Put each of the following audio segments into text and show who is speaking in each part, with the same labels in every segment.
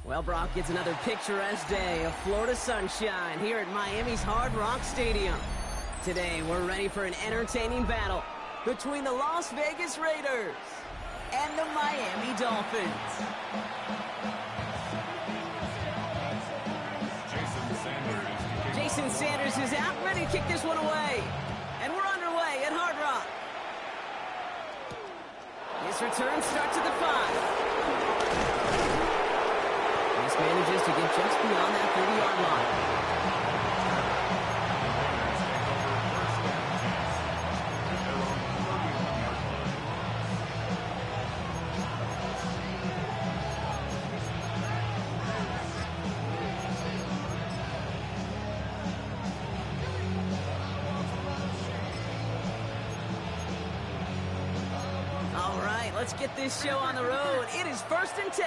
Speaker 1: Well, Brock, it's another picturesque day of Florida sunshine here at Miami's Hard Rock Stadium. Today, we're ready for an entertaining battle between the Las Vegas Raiders and the Miami Dolphins. Jason Sanders is out, ready to kick this one away. And we're underway at Hard Rock. This return starts at the 5. This manages to get just beyond that 30-yard line. All right, let's get this show on the road. It is 1st and 10.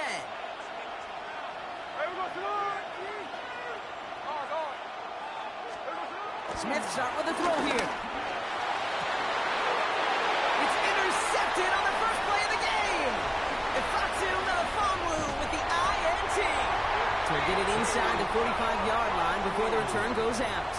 Speaker 1: Smith start with a throw here. It's intercepted on the first play of the game. Ifatu Melifonwu with the INT. To get it inside the 45-yard line before the return goes out.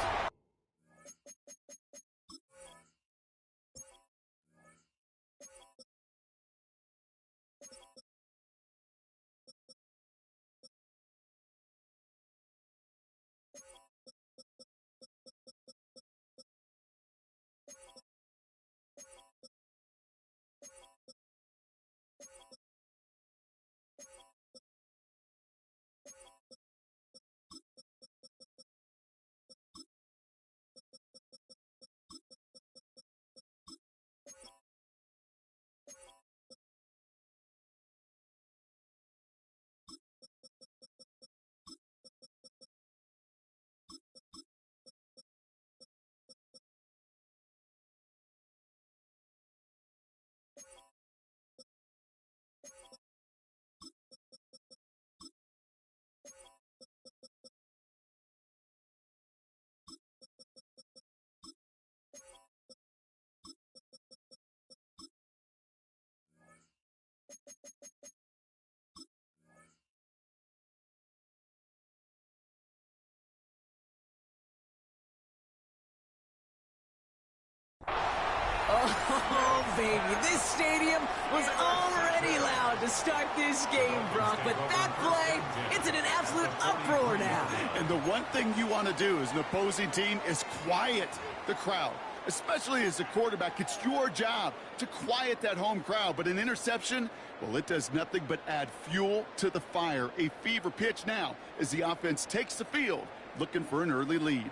Speaker 1: Oh, baby, this stadium was already loud to start this game, Brock, but that play, it's in an absolute uproar now.
Speaker 2: And the one thing you want to do as an opposing team is quiet the crowd, especially as a quarterback. It's your job to quiet that home crowd, but an interception, well, it does nothing but add fuel to the fire. A fever pitch now as the offense takes the field, looking for an early lead.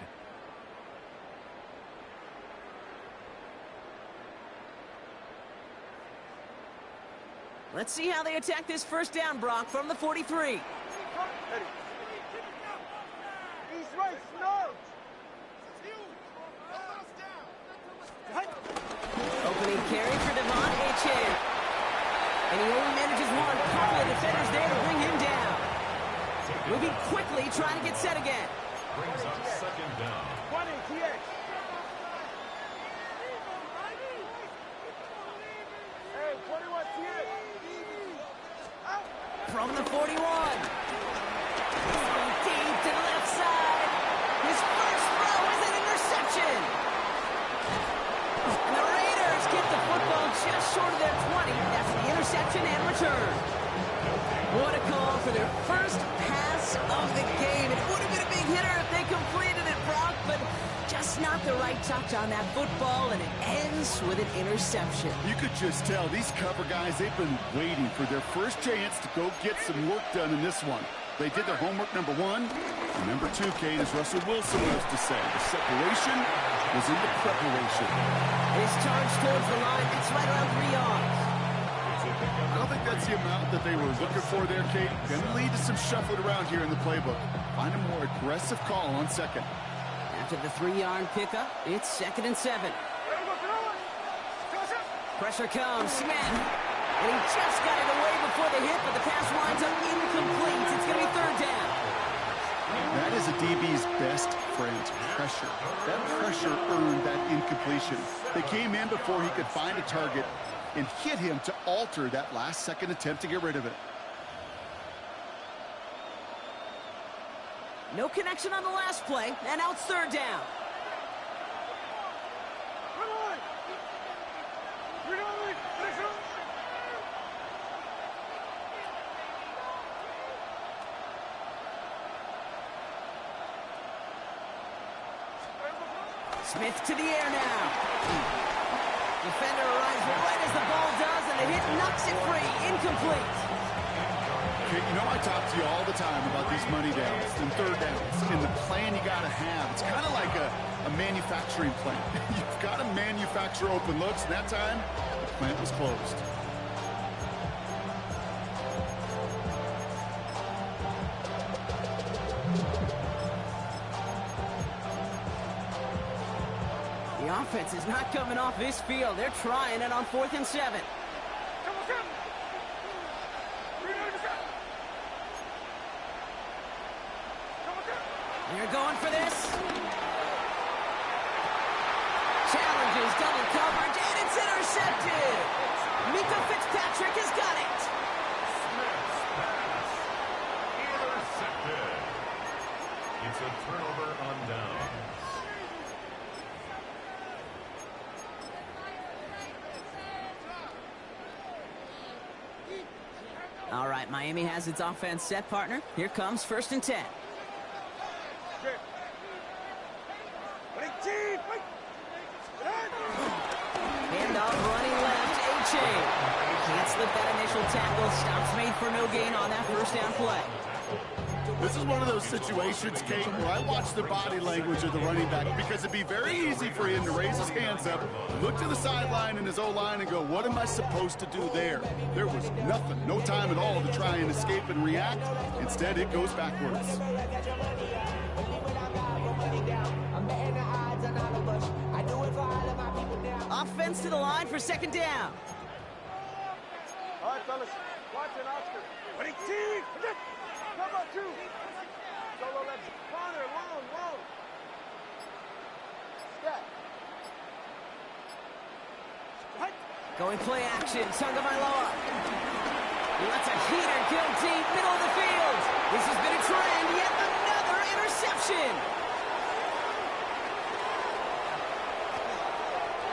Speaker 1: Let's see how they attack this first down, Brock, from the 43. Opening carry for Devon Achane. And he only manages one. Couple of defenders there to bring him down. Moving quickly, trying to get set again.
Speaker 3: Brings up 2nd down.
Speaker 1: From the 41. Deep to the left side. His first throw is an interception. And the Raiders get the football just short of their 20. That's the interception and return. What a call for their first pass of the game. It would have been a big hitter if they completed it, Brock, but just not the right touch on that football, and it ends with an interception.
Speaker 2: You could just tell these cover guys, they've been waiting for their first chance to go get some work done in this one. They did their homework, number one. And number two, Kate, as Russell Wilson loves to say, the separation was in the preparation.
Speaker 1: His charge towards the line, it's right around 3 yards.
Speaker 2: I don't think that's the amount that they were looking for there, Kate. Going to lead to some shuffling around here in the playbook. Find a more aggressive call on second.
Speaker 1: After the 3-yard pickup, it's 2nd and 7. Pressure comes, Smith. And he just got it away before the hit, but the pass winds up incomplete. It's going to be 3rd down.
Speaker 2: That is a DB's best friend, pressure. That pressure earned that incompletion. They came in before he could find a target and hit him to alter that last-second attempt to get rid of it.
Speaker 1: No connection on the last play, and now it's third down. Smith to the air now. Defender arrives right as the ball does, and the hit knocks it free. Incomplete.
Speaker 2: Okay, you know I talk to you all the time about these money downs and third downs and the plan you got to have. It's kind of like a manufacturing plant. You've got to manufacture open looks, and that time, the plant was closed.
Speaker 1: The offense is not coming off this field. They're trying it on 4th and 7. They're going for this. Challenges double coverage, and it's intercepted. Mika Fitzpatrick has got it.
Speaker 3: Smith's pass. Intercepted. It's a turnover on downs.
Speaker 1: All right, Miami has its offense set, partner. Here comes 1st and 10. Handoff running left, A-Chain. Can't slip that initial tackle. Stops made for no gain on that first down play.
Speaker 2: This is one of those situations, Kate, where I watch the body language of the running back because it'd be very easy for him to raise his hands up, look to the sideline in his O-line and go, what am I supposed to do there? There was nothing, no time at all to try and escape and react. Instead, it goes backwards.
Speaker 1: Offense to the line for 2nd down.
Speaker 4: All right, fellas, watch it, Oscar. Ready, team. Cover 2. Solo left corner, long. Step.
Speaker 1: Going play action, Tagovailoa. That's a heater, kill deep, middle of the field. This has been a trend, yet another interception.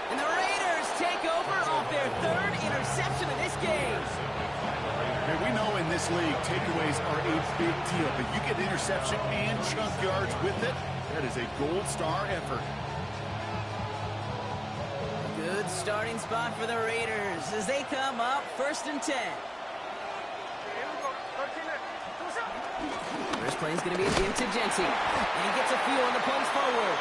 Speaker 1: And the Raiders take over off their 3rd interception of this game.
Speaker 2: Hey, we know in this league, takeaways are a big deal, but you get interception and chunk yards with it, that is a gold star effort.
Speaker 1: Good starting spot for the Raiders as they come up 1st and 10. First play is going to be a give to Jency. And he gets a few on the punch forward.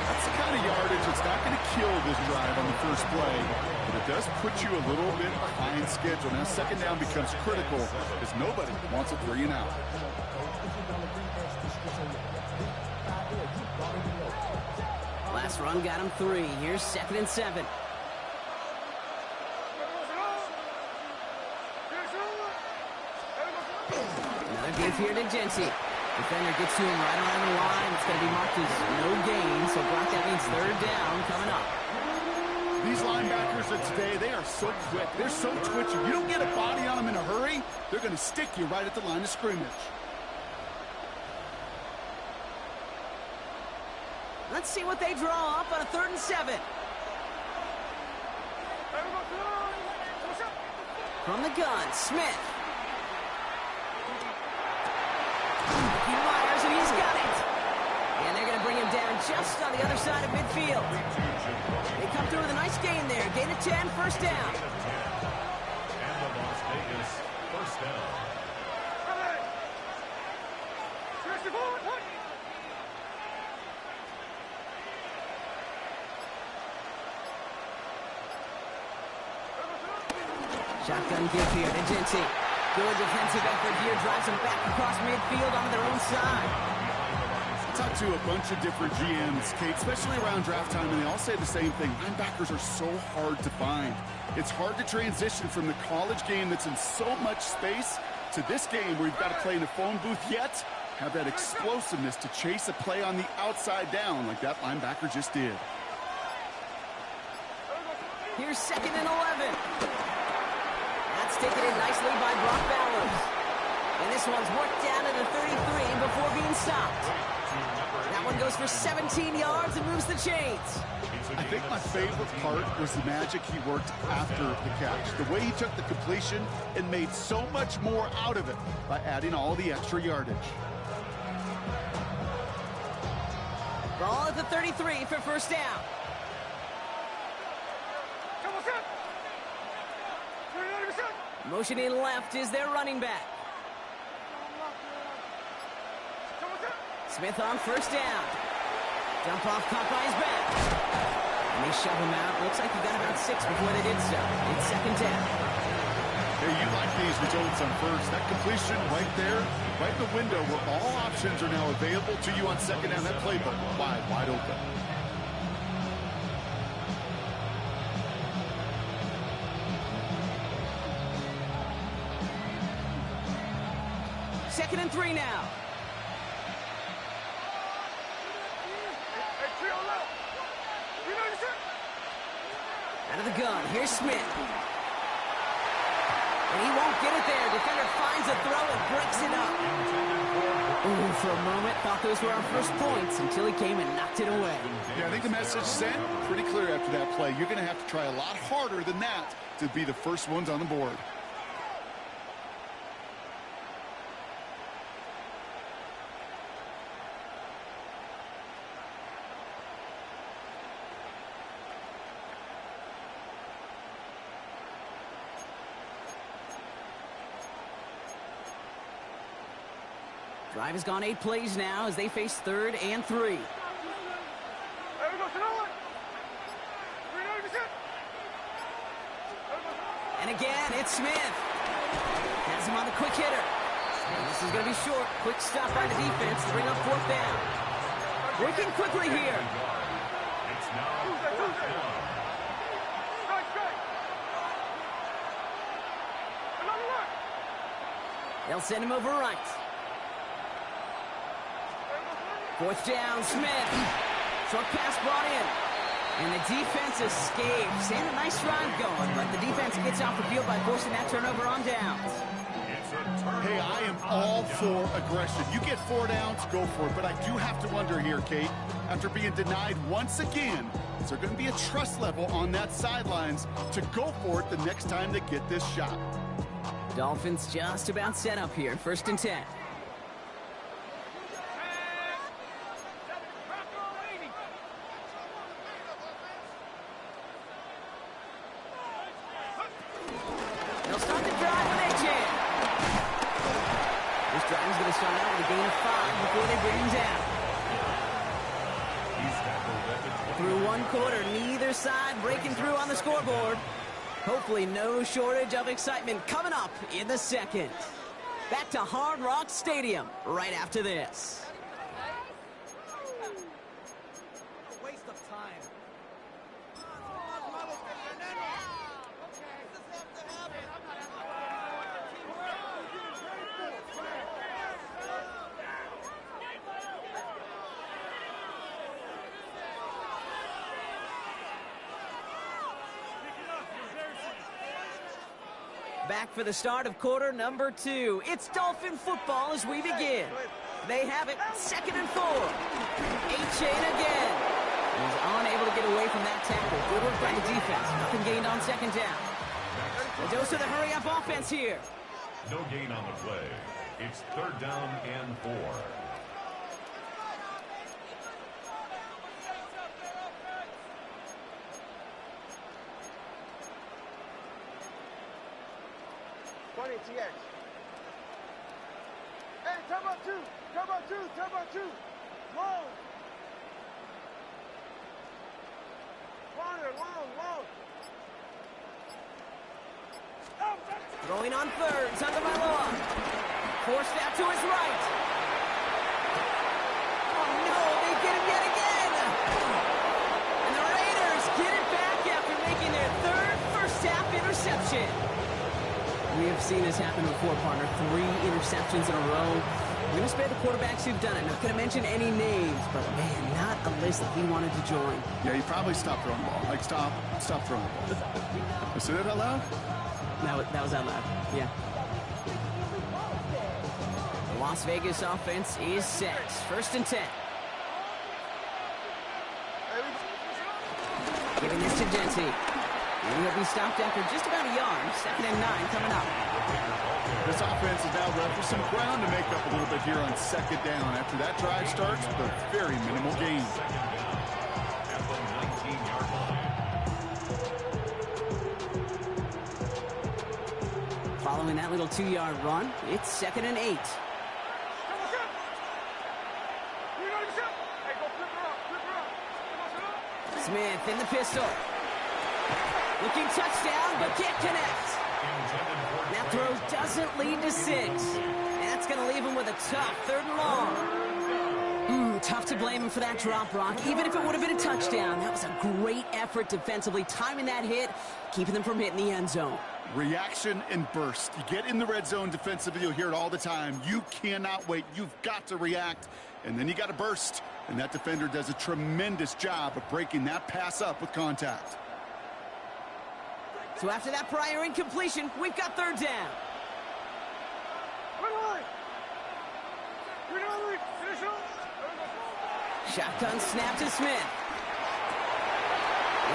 Speaker 2: That's the kind of yardage that's not going to kill this drive on the first play, but it does put you a little bit behind schedule. Now 2nd down becomes critical because nobody wants a 3 and out.
Speaker 1: Last run got him 3. Here's 2nd and 7. Another give here to Jency. Defender gets to him right around the line. It's going to be marked as no gain. So, Brock, that means 3rd down coming up.
Speaker 2: These linebackers of today, they are so quick. They're so twitchy. You don't get a body on them in a hurry, they're going to stick you right at the line of scrimmage.
Speaker 1: Let's see what they draw up on a 3rd and 7. From the gun, Smith. Myers, and he's got it. And they're going to bring him down just on the other side of midfield. They come through with a nice gain there. Gain of 10, 1st down.
Speaker 3: And the Las Vegas 1st down.
Speaker 1: Shotgun give here to Jency. Good defensive effort here. Drives them back across midfield onto their own side.
Speaker 2: I talked to a bunch of different GMs, Kate, especially around draft time, and they all say the same thing. Linebackers are so hard to find. It's hard to transition from the college game that's in so much space to this game where you've got to play in a phone booth, yet have that explosiveness to chase a play on the outside down like that linebacker just did.
Speaker 1: Here's 2nd and 11. That's taken in nicely by Brock Bowers. And this This one's worked down to the 33 before being stopped. That one goes for 17 yards and moves the chains.
Speaker 2: I think my favorite part was the magic he worked after the catch. The way he took the completion and made so much more out of it by adding all the extra yardage.
Speaker 1: Ball at the 33 for first down. Motioning left is their running back. Smith on first down. Dump off caught by his back. And they shove him out. Looks like he got about 6 before they did so. It's second down.
Speaker 2: Hey, you like these results on first. That completion right there, right in the window where all options are now available to you on second down. That playbook wide open.
Speaker 1: Second and 3 now. Out of the gun, here's Smith. And he won't get it there. Defender finds a throw and breaks it up. Ooh, for a moment, thought those were our first points until he came and knocked it away.
Speaker 2: Yeah, I think the message sent pretty clear after that play. You're going to have to try a lot harder than that to be the first ones on the board.
Speaker 1: Drive has gone 8 plays now as they face third and 3. And again, it's Smith. Has him on the quick hitter. This is going to be short. Quick stop by the defense to bring up fourth down. Working quickly here.
Speaker 3: It's now fourth down.
Speaker 1: They'll send him over right. Fourth down, Smith. Short pass brought in. And the defense escapes. And a nice drive going, but the defense gets off the field by forcing that turnover on downs.
Speaker 2: Hey, I am all for aggression. You get 4 downs, go for it. But I do have to wonder here, Kate, after being denied once again, is there going to be a trust level on that sidelines to go for it the next time they get this shot?
Speaker 1: Dolphins just about set up here. First and 10. They'll start the drive when they can. This drive is going to start out with a gain of 5 before they bring him down. Through one quarter, neither side breaking through on the scoreboard. Hopefully no shortage of excitement coming up in the second. Back to Hard Rock Stadium right after this.
Speaker 5: Waste of time.
Speaker 1: Back for the start of quarter number 2. It's Dolphin football as we begin. They have it, second and 4. A-chain again. He's unable to get away from that tackle. Good work by the defense. Nothing gained on second down. A dose of the hurry-up offense here.
Speaker 3: No gain on the play. It's third down and 4.
Speaker 4: TX. Hey, come on, 2. Come on, 2. Come on, 2. Long. Corner, long.
Speaker 1: Throwing on third, Tagovailoa. Forced out to his right. Oh no, they get him yet again. And the Raiders get it back after making their third first-half interception. We have seen this happen before, partner. 3 interceptions in a row. We're going to spare the quarterbacks who've done it. Not going to mention any names, but man, not a list that he wanted to join.
Speaker 2: Yeah, he probably stopped throwing the ball. Like, stop throwing the ball. I said that out loud?
Speaker 1: That was out loud, yeah. Las Vegas offense is set. 1st and 10. Giving this to Genty. And he'll be stopped after just about a yard. 2nd and 9 coming up.
Speaker 2: This offense is now left with some ground to make up a little bit here on 2nd down. After that drive starts with a very minimal gain.
Speaker 1: Following that little 2-yard run, it's 2nd and 8. Smith in the pistol. Looking touchdown, but can't connect. That throw doesn't lead to 6. That's going to leave him with a tough 3rd and long. Tough to blame him for that drop, Brock. Even if it would have been a touchdown, that was a great effort defensively, timing that hit, keeping them from hitting the end zone.
Speaker 2: Reaction and burst. You get in the red zone defensively, you'll hear it all the time. You cannot wait. You've got to react, and then you got to burst. And that defender does a tremendous job of breaking that pass up with contact.
Speaker 1: So after that prior incompletion, we've got 3rd down. Shotgun snap to Smith.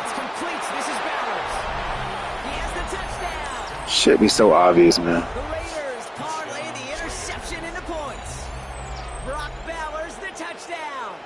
Speaker 1: It's complete. This is Bowers. He has the touchdown.
Speaker 6: Should be so obvious, man.
Speaker 1: The Raiders parlay the interception into points. Brock Bowers, the touchdown.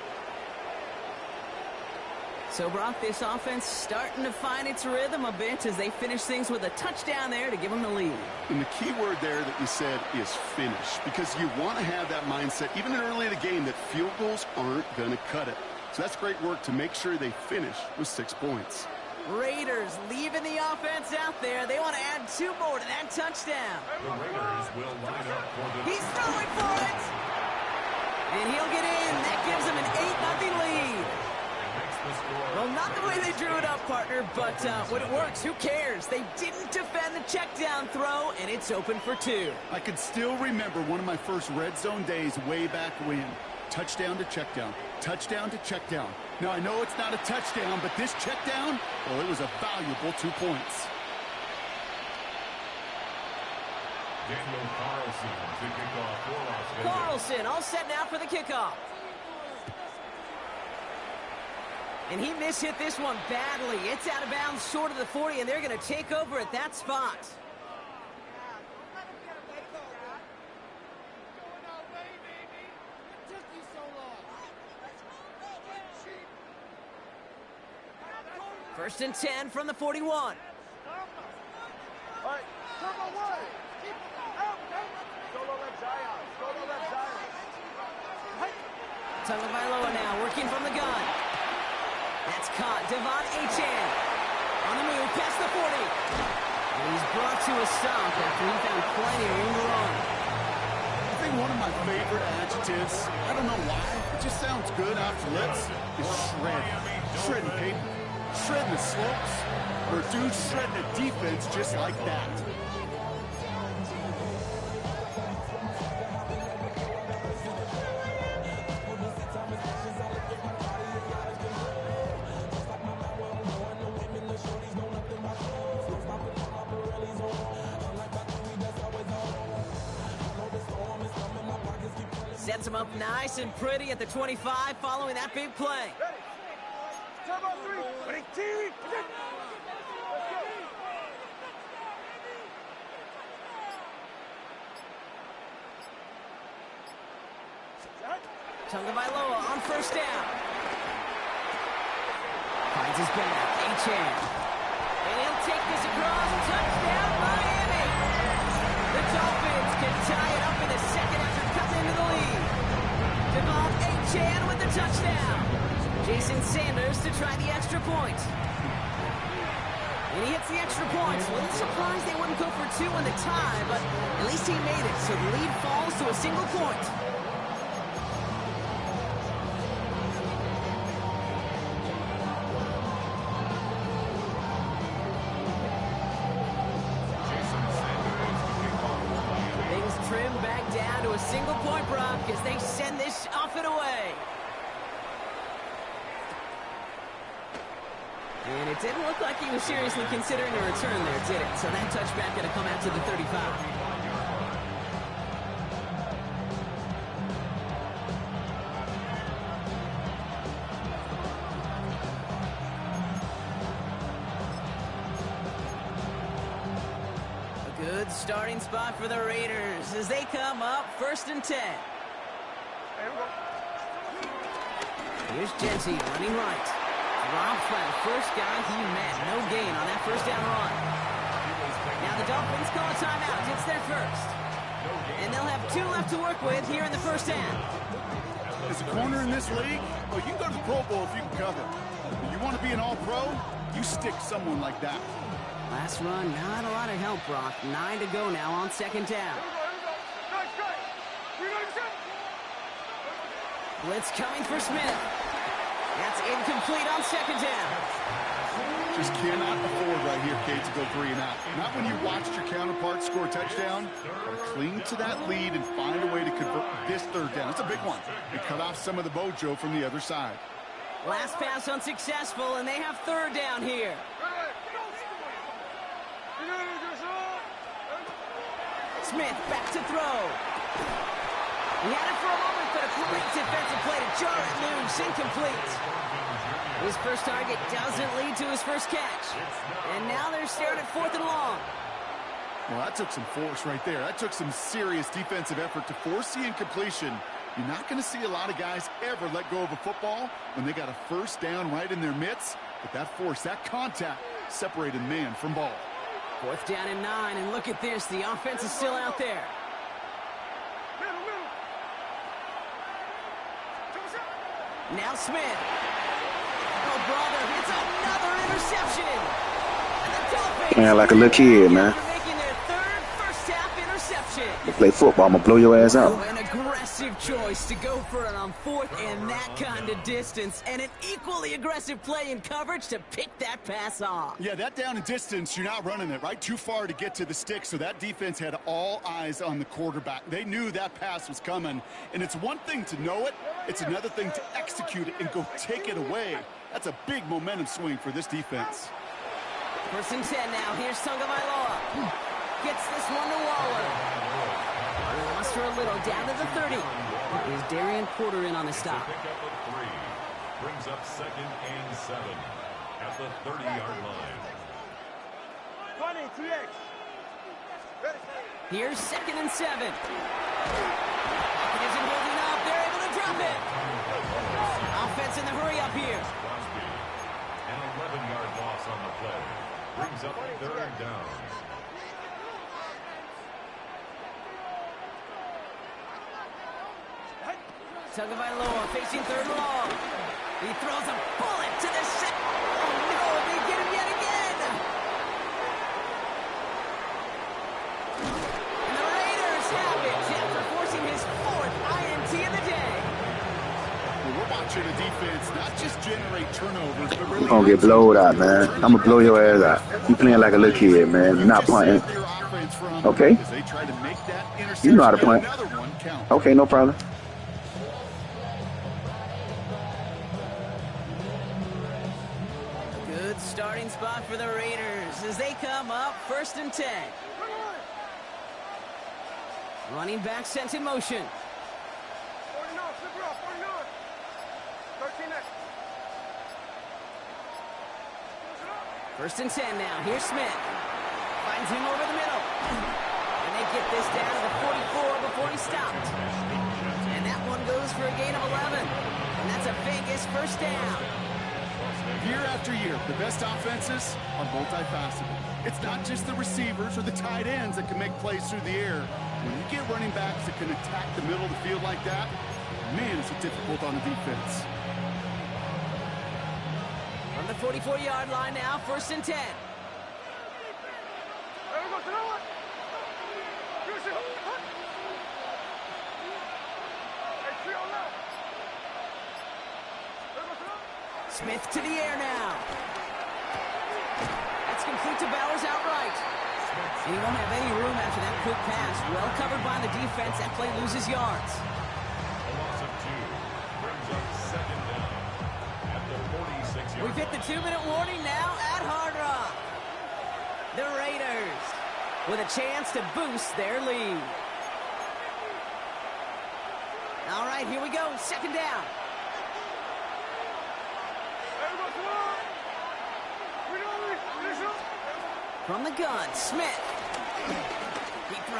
Speaker 1: So, Brock, this offense starting to find its rhythm a bit as they finish things with a touchdown there to give them the lead.
Speaker 2: And the key word there that you said is finish, because you want to have that mindset, even early in the game, that field goals aren't going to cut it. So that's great work to make sure they finish with 6 points.
Speaker 1: Raiders leaving the offense out there. They want to add 2 more to that touchdown.
Speaker 3: The Raiders will line up for the...
Speaker 1: He's throwing for it. And he'll get in. That gives him an 8-0 lead. Well, not the way they drew it up, partner, but when it works, who cares? They didn't defend the check down throw, and it's open for 2.
Speaker 2: I can still remember one of my first red zone days way back when. Touchdown to check down. Touchdown to check down. Now, I know it's not a touchdown, but this check down, well, it was a valuable 2 points.
Speaker 3: Daniel Carlson to kick off for Las Vegas.
Speaker 1: Carlson all set now for the kickoff. And he mishit this one badly. It's out of bounds short of the 40, and they're going to take over at that spot. First and 10 from the 41.
Speaker 4: All right, turbo one. Out. Solo left Zion. Solo left Zion.
Speaker 1: Tagovailoa now working from the gun. That's caught. Devon Achane on the move past the 40. And he's brought to a stop after he found plenty of room to run.
Speaker 2: I think one of my favorite adjectives, I don't know why, it just sounds good off the lips, is shred. Shredding paper. Shredding the slopes. Or a dude shredding a defense just like that.
Speaker 1: Sets him up nice and pretty at the 25 following that big play.
Speaker 4: Ready. Turbo three. Ready, team. Let's go.
Speaker 1: Tagovailoa on first down. Finds his back. Achane. And he'll take this across. Touchdown, Miami. The Dolphins can tie it up in the second after cutting into the lead. Devon Achane with the touchdown. Jason Sanders to try the extra point. And he hits the extra point. A little surprised they wouldn't go for 2 in the tie, but at least he made it, so the lead falls to a single point. Things trim back down to a single point, Brock, as they send this off and away. And it didn't look like he was seriously considering a return there, did it? So that touchback going to come out to the 35. Good starting spot for the Raiders as they come up 1st and 10. Here's Jency running right. Drops by the first guy he met. No gain on that first down run. Now the Dolphins call a timeout. It's their first. And they'll have 2 left to work with here in the first half.
Speaker 2: As a corner in this league, well, you can go to the Pro Bowl if you can cover. If you want to be an all-pro, you stick someone like that.
Speaker 1: Last run, not a lot of help, Brock. 9 to go now on 2nd down. Blitz coming for Smith. That's incomplete on 2nd down.
Speaker 2: Just cannot afford right here, Kate, to go 3 and out. Not when you watched your counterpart score a touchdown. Cling to that lead and find a way to convert this 3rd down. It's a big one. And cut off some of the mojo from the other side.
Speaker 1: Last pass unsuccessful, and they have 3rd down here. Smith back to throw. He had it for a moment, but a great defensive play to jar it loose. Incomplete. His first target doesn't lead to his first catch. And now they're staring at 4th and long.
Speaker 2: Well, that took some force right there. That took some serious defensive effort to force the incompletion. You're not going to see a lot of guys ever let go of a football when they got a first down right in their midst. But that force, that contact, separated man from ball.
Speaker 1: 4th down and 9, and look at this. The offense is still out there. Now Smith. Oh, brother, it's another interception. And the Dolphins
Speaker 6: Man, like a little kid, man.
Speaker 1: making their 3rd first-half interception.
Speaker 6: You play football, I'm gonna blow your ass out.
Speaker 1: An aggressive choice to go for it on 4th and that kind of distance, and an equally aggressive play in coverage to pick that pass off.
Speaker 2: Yeah, that down and distance, you're not running it, right? Too far to get to the stick, so that defense had all eyes on the quarterback. They knew that pass was coming, and it's one thing to know it, it's another thing to execute it and go take it away. That's a big momentum swing for this defense.
Speaker 1: 1st and 10 now. Here's Tagovailoa. Gets this one to Waller. Lost her a little, down to the 30. Is Darian Porter in on the stop.
Speaker 3: Pick up of 3. Brings up 2nd and 7 at the 30-yard line.
Speaker 4: 20, TX.
Speaker 1: Here's 2nd and 7. It isn't holding up. They're able to drop it. Offense in the hurry up here.
Speaker 3: Crosby. An 11-yard loss on the play. Brings up 3rd down.
Speaker 1: Tagovailoa facing 3rd and long. He throws a bullet to the set. Oh, no, they get him yet again. And the Raiders have it after forcing his 4th INT of the day.
Speaker 2: Well, we're watching a defense not just generate turnovers, but really...
Speaker 6: You gonna get blowed out, man. I'm gonna blow your ass out. You playing like a little kid, man. You're not punting. Okay? You know how to punt. Okay, no problem.
Speaker 1: Good starting spot for the Raiders as they come up 1st and 10. Running back sent in motion.
Speaker 4: 49, flip it off, 49. 13 next.
Speaker 1: 1st and 10 now. Here's Smith. Finds him over the middle. And they get this down to the 44 before he stopped. And that one goes for a gain of 11. And that's a Vegas first down.
Speaker 2: Year after year, the best offenses are multifaceted. It's not just the receivers or the tight ends that can make plays through the air. When you get running backs that can attack the middle of the field like that, man, it's difficult on the defense.
Speaker 1: From the 44-yard line now, 1st and 10. Smith to the air now. That's complete to Bowers outright. And he won't have any room after that quick pass. Well covered by the defense. That play loses yards.
Speaker 3: A loss of 2. Brings up 2nd down at the 46-yard line.
Speaker 1: We've hit the 2-minute warning now at Hard Rock. The Raiders with a chance to boost their lead. All right, here we go. 2nd down. From the gun, Smith.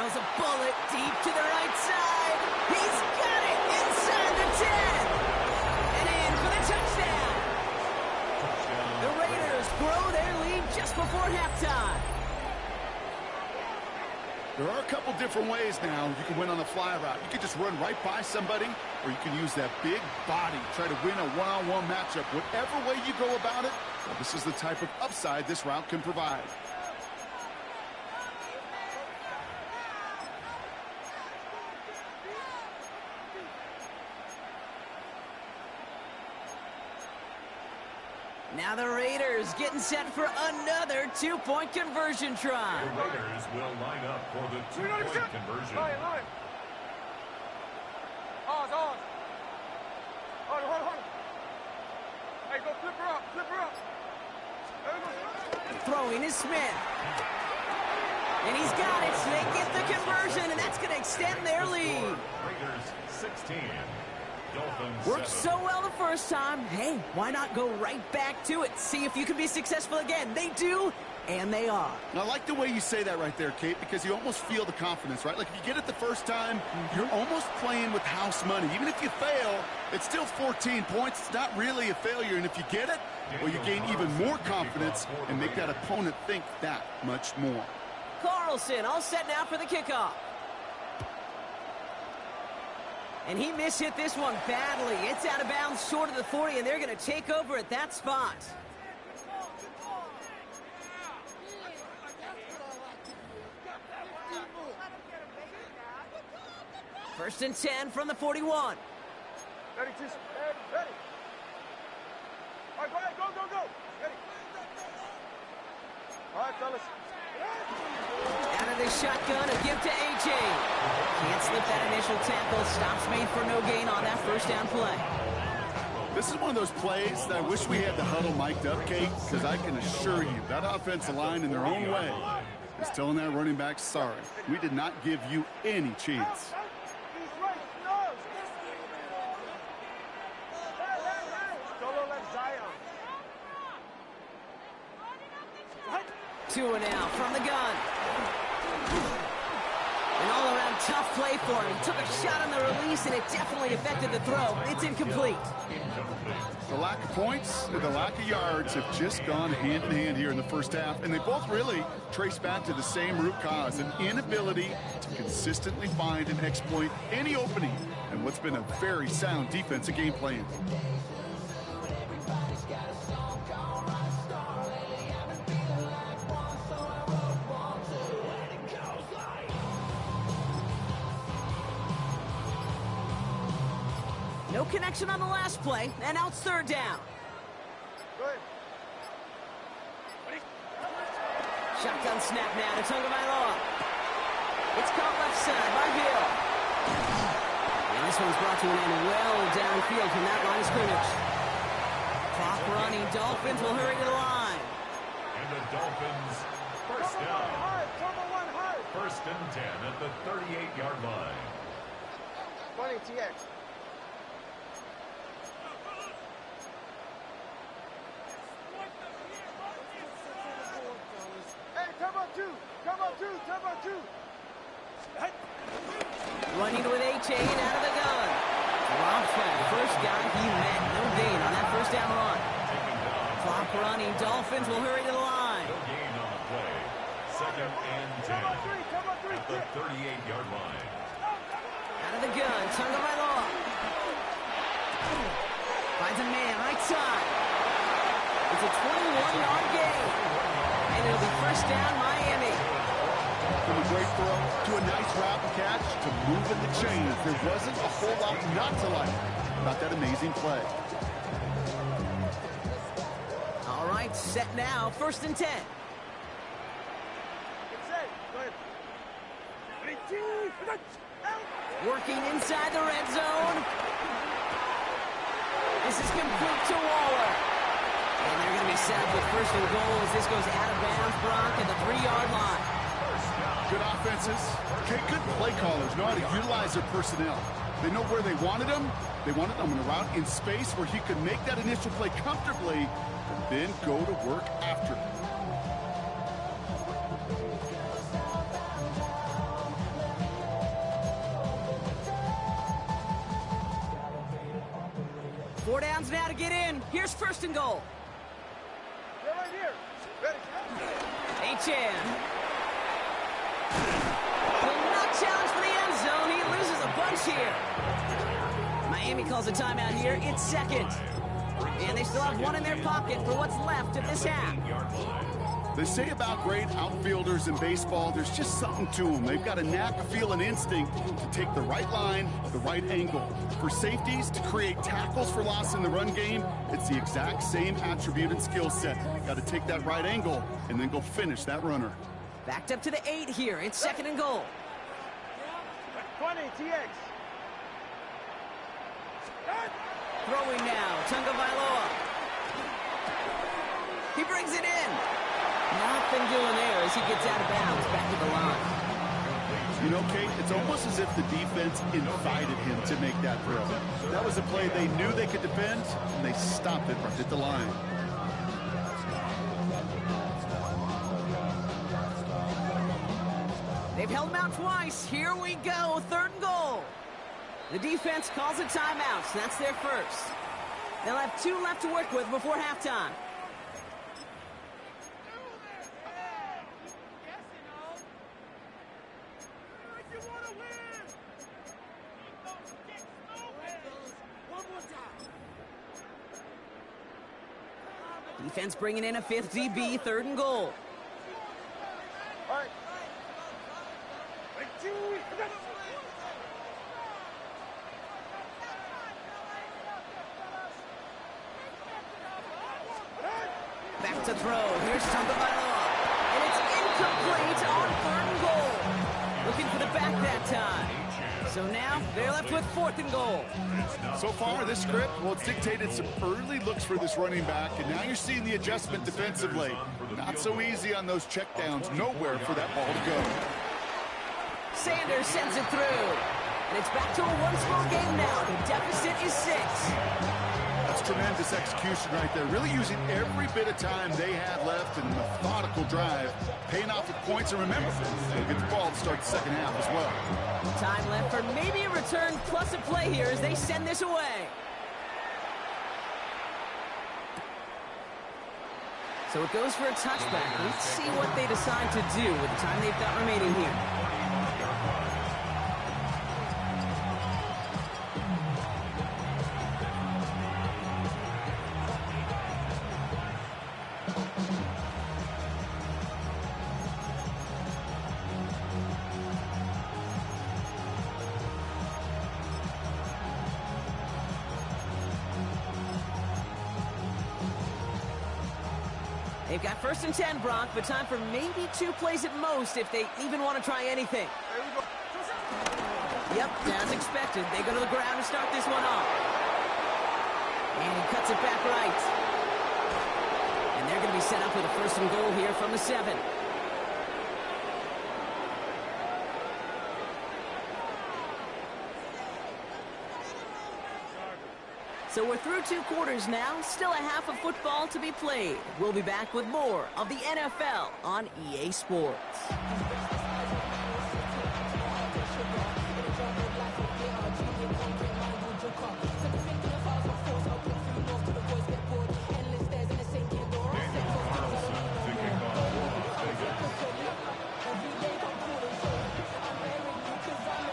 Speaker 1: throws a bullet deep to the right side. He's got it inside the 10. And in for the touchdown. The Raiders grow their lead just before halftime.
Speaker 2: There are a couple different ways now you can win on a fly route. You can just run right by somebody, or you can use that big body, try to win a one-on-one matchup. Whatever way you go about it, well, this is the type of upside this route can provide.
Speaker 1: Now the Raiders getting set for another two-point conversion try.
Speaker 3: The Raiders will line up for the two-point conversion.
Speaker 4: Line. Hold. Hey, go flip her up.
Speaker 1: Throwing is Smith. And he's got it. So they get the conversion, and that's going to extend their lead.
Speaker 3: Raiders 16. Dolphins
Speaker 1: Worked
Speaker 3: 7.
Speaker 1: so well the first time. Hey, why not go right back to it? See if you can be successful again. They do, and they are.
Speaker 2: And I like the way you say that right there, Kate, because you almost feel the confidence, right? Like if you get it the first time, you're almost playing with house money. Even if you fail, it's still 14 points. It's not really a failure. And if you get it, well, you gain even more confidence and make that opponent think that much more.
Speaker 1: Carlson all set now for the kickoff. And he mishit this one badly. It's out of bounds short of the 40, and they're going to take over at that spot. First and 10 from the 41.
Speaker 4: Ready. All right, go ahead. Go. Ready. All right, fellas.
Speaker 1: Out of the shotgun, a give to A.J. Can't slip that initial tackle. Stops made for no gain on that first down play.
Speaker 2: This is one of those plays that I wish we had the huddle mic'd up, Kate, because I can assure you that offensive line in their own way is telling that running back, sorry, we did not give you any chance.
Speaker 4: He's right. No. Solo left Zion.
Speaker 1: Two and out from the gun. An all-around tough play for him. He took a shot on the release, and it definitely affected the throw. It's incomplete.
Speaker 2: The lack of points and the lack of yards have just gone hand in hand here in the first half, and they both really trace back to the same root cause, an inability to consistently find and exploit any opening, and what's been a very sound defensive game plan.
Speaker 1: No connection on the last play, and now it's third down.
Speaker 4: Good.
Speaker 1: Shotgun snap now to Tagovailoa. It's caught left side by Hill. And this one's brought to an end well downfield from that line of scrimmage. Clock running. Dolphins will hurry to the line.
Speaker 3: And the Dolphins first down. First and 10 at the 38-yard line.
Speaker 4: 20 TX. Turbo two.
Speaker 1: Running with A.J. and out of the gun. Drops back. First guy he met. No gain on that first down run. Clock running. Dolphins will hurry to the line.
Speaker 3: No gain on the play. Second and 10 at the 38-yard line.
Speaker 1: Out of the gun. Tagovailoa. Finds a man right side. It's a 21-yard gain. And it'll be first down Miami.
Speaker 2: From a great throw to a nice route and catch to moving the chains. There wasn't a whole lot not to like about that amazing play.
Speaker 1: All right, set now. First and 10. Working inside the red zone. This is complete to Waller. And they're going to be set up with first and goal as this goes out of bounds. Bronk at the 3-yard line.
Speaker 2: Good offenses. Okay, good play callers know how to utilize their personnel. They know where they wanted them. They wanted them on a route in space where he could make that initial play comfortably and then go to work after.
Speaker 1: 4 downs now to get in. Here's first and goal.
Speaker 4: You're right here. Ready.
Speaker 1: H.N. Will not challenge for the end zone. He loses a bunch here. Miami calls a timeout here. It's second. And they still have one in their pocket for what's left of this half.
Speaker 2: They say about great outfielders in baseball, there's just something to them. They've got a knack, a feel, and instinct to take the right line, the right angle. For safeties, to create tackles for loss in the run game, it's the exact same attribute and skill set. Got to take that right angle and then go finish that runner.
Speaker 1: Backed up to the 8 here. It's second and goal.
Speaker 4: 20, TX.
Speaker 1: Throwing now, Tunga Vailoa. He brings it in. Nothing doing there as he gets out of bounds back to the line.
Speaker 2: You know, Kate, it's almost as if the defense invited him to make that throw. That was a play they knew they could defend, and they stopped it right at the line.
Speaker 1: They've held him out twice. Here we go, third and goal. The defense calls a timeout, so that's their first. They'll have 2 left to work with before halftime. Defense bringing in a 5th DB, third and goal.
Speaker 4: All right.
Speaker 1: Back to throw. Here's Tunga Vailoa. And it's incomplete on third and goal. Looking for the back that time. So now they're left with 4th and goal.
Speaker 2: So far, this script, well, it's dictated some early looks for this running back, and now you're seeing the adjustment defensively. Not so easy on those checkdowns. Nowhere for that ball to go.
Speaker 1: Sanders sends it through. And it's back to a one-score game now. The deficit is 6.
Speaker 2: That's tremendous execution right there. Really using every bit of time they had left in a methodical drive, paying off with points. And remember, they'll get the ball to start the second half as well.
Speaker 1: Time left for maybe a return plus a play here as they send this away. So it goes for a touchback. Let's see what they decide to do with the time they've got remaining here. They've got 1st and 10, Brock, but time for maybe 2 plays at most if they even want to try anything. Yep, as expected. They go to the ground to start this one off. And he cuts it back right. And they're going to be set up with a 1st and goal here from the 7. So we're through 2 quarters now, still a half of football to be played. We'll be back with more of the NFL on EA Sports.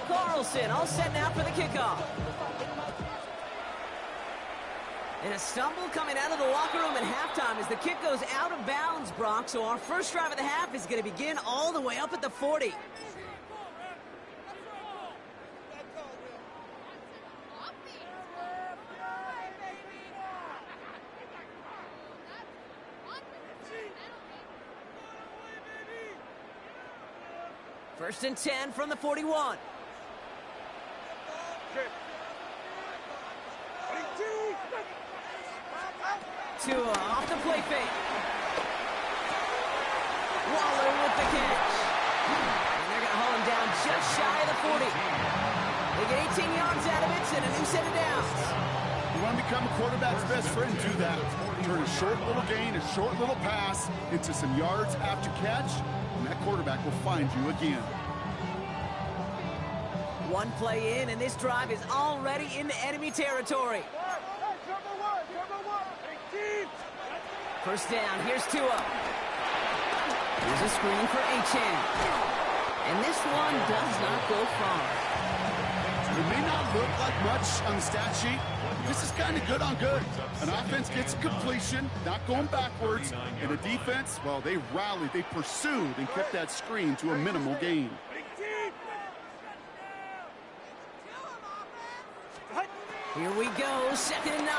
Speaker 1: Carlson all set now for the kickoff. And a stumble coming out of the locker room at halftime as the kick goes out of bounds, Brock. So our first drive of the half is going to begin all the way up at the 40. First and 10 from the 41. Tua off the play fake. Waller with the catch. And they're going to haul him down just shy of the 40. They get 18 yards out of it and a new set of downs.
Speaker 2: You want to become a quarterback's best friend, do that. Turn a short little gain, a short little pass into some yards after catch, and that quarterback will find you again.
Speaker 1: One play in, and this drive is already into enemy territory.
Speaker 4: Hey,
Speaker 1: First down, here's Tua. Here's a screen for Achane. And this one does not go far.
Speaker 2: It may not look like much on the stat sheet. This is kind of good on good. An offense gets a completion, not going backwards. And a defense, well, they rallied, they pursued, and kept that screen to a minimal gain.
Speaker 1: Here we go, 2nd and 9.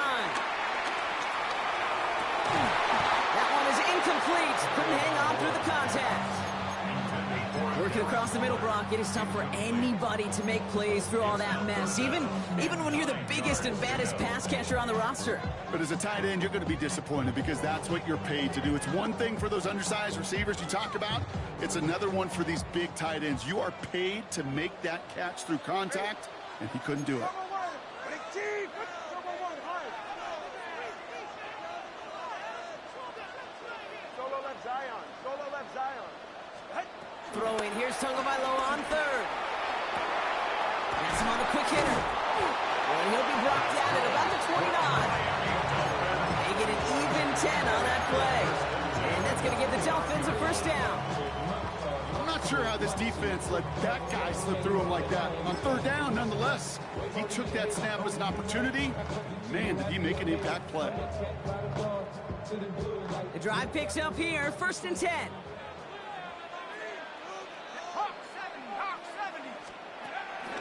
Speaker 1: That one is incomplete. Couldn't hang on through the contact. Working across the middle, Brock, it is tough for anybody to make plays through all that mess, even when you're the biggest and baddest pass catcher on the roster.
Speaker 2: But as a tight end, you're going to be disappointed because that's what you're paid to do. It's one thing for those undersized receivers you talk about. It's another one for these big tight ends. You are paid to make that catch through contact, and he couldn't do it.
Speaker 1: Throwing, here's Tagovailoa on 3rd. That's him on the quick hitter. And he'll be brought down at about the 29. They get an even 10 on that play. And that's going to give the Dolphins a first down.
Speaker 2: I'm not sure how this defense let that guy slip through him like that. On 3rd down, nonetheless, he took that snap as an opportunity. Man, did he make an impact play.
Speaker 1: The drive picks up here, 1st and 10.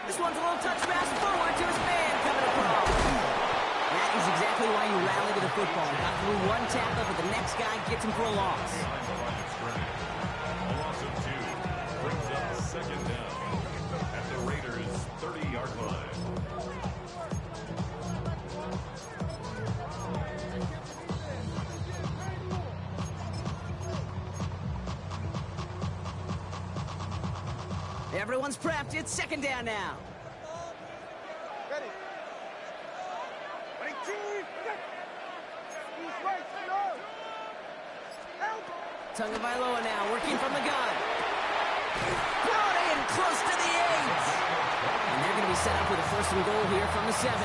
Speaker 1: This one's a little touch pass forward to his man coming across. That is exactly why you rally to the football. Got through one tackle, but the next guy gets him for a loss.
Speaker 3: A loss of 2 brings up 2nd down at the Raiders' 30-yard line.
Speaker 1: Everyone's prepped. It's 2nd down now.
Speaker 4: Ready.
Speaker 1: Tagovailoa now working from the gun. Brought in close to the 8. And they're going to be set up with a 1st and goal here from the 7.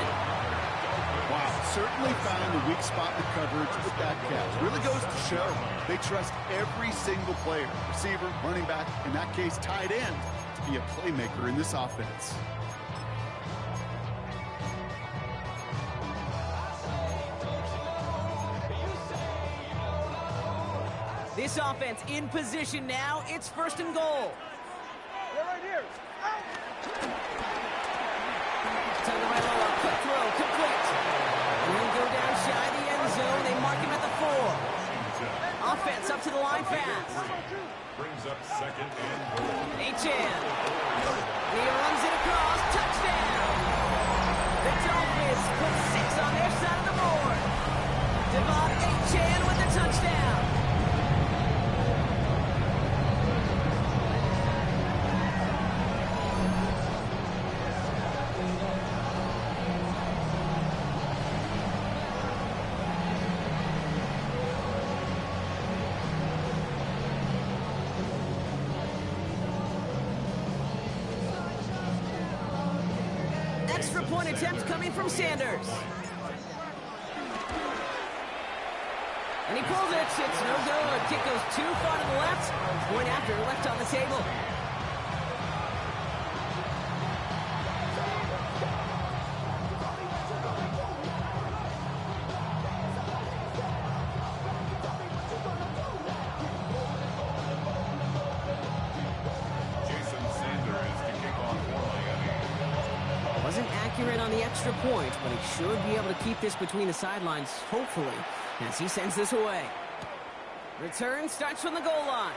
Speaker 2: Wow, certainly found a weak spot in the coverage with that catch. Really goes to show they trust every single player, receiver, running back, in that case, tight end, to be a playmaker in this offense.
Speaker 1: This offense in position now. It's 1st and goal.
Speaker 4: They're right here.
Speaker 1: Tagovailoa, quick throw, complete. And he'll go down shy of the end zone. They mark him at the 4. Offense up to the line fast.
Speaker 3: Brings up 2nd and goal.
Speaker 1: Achane. He runs it across. Touchdown. The Dolphins put 6 on their side of the board. Devon Achane with the touchdown. Extra point attempt coming from Sanders. And he pulls it. It's no good. Kick goes too far to the left. Point after left on the table. Accurate on the extra point, but he should be able to keep this between the sidelines, hopefully, as he sends this away. Return starts from the goal line.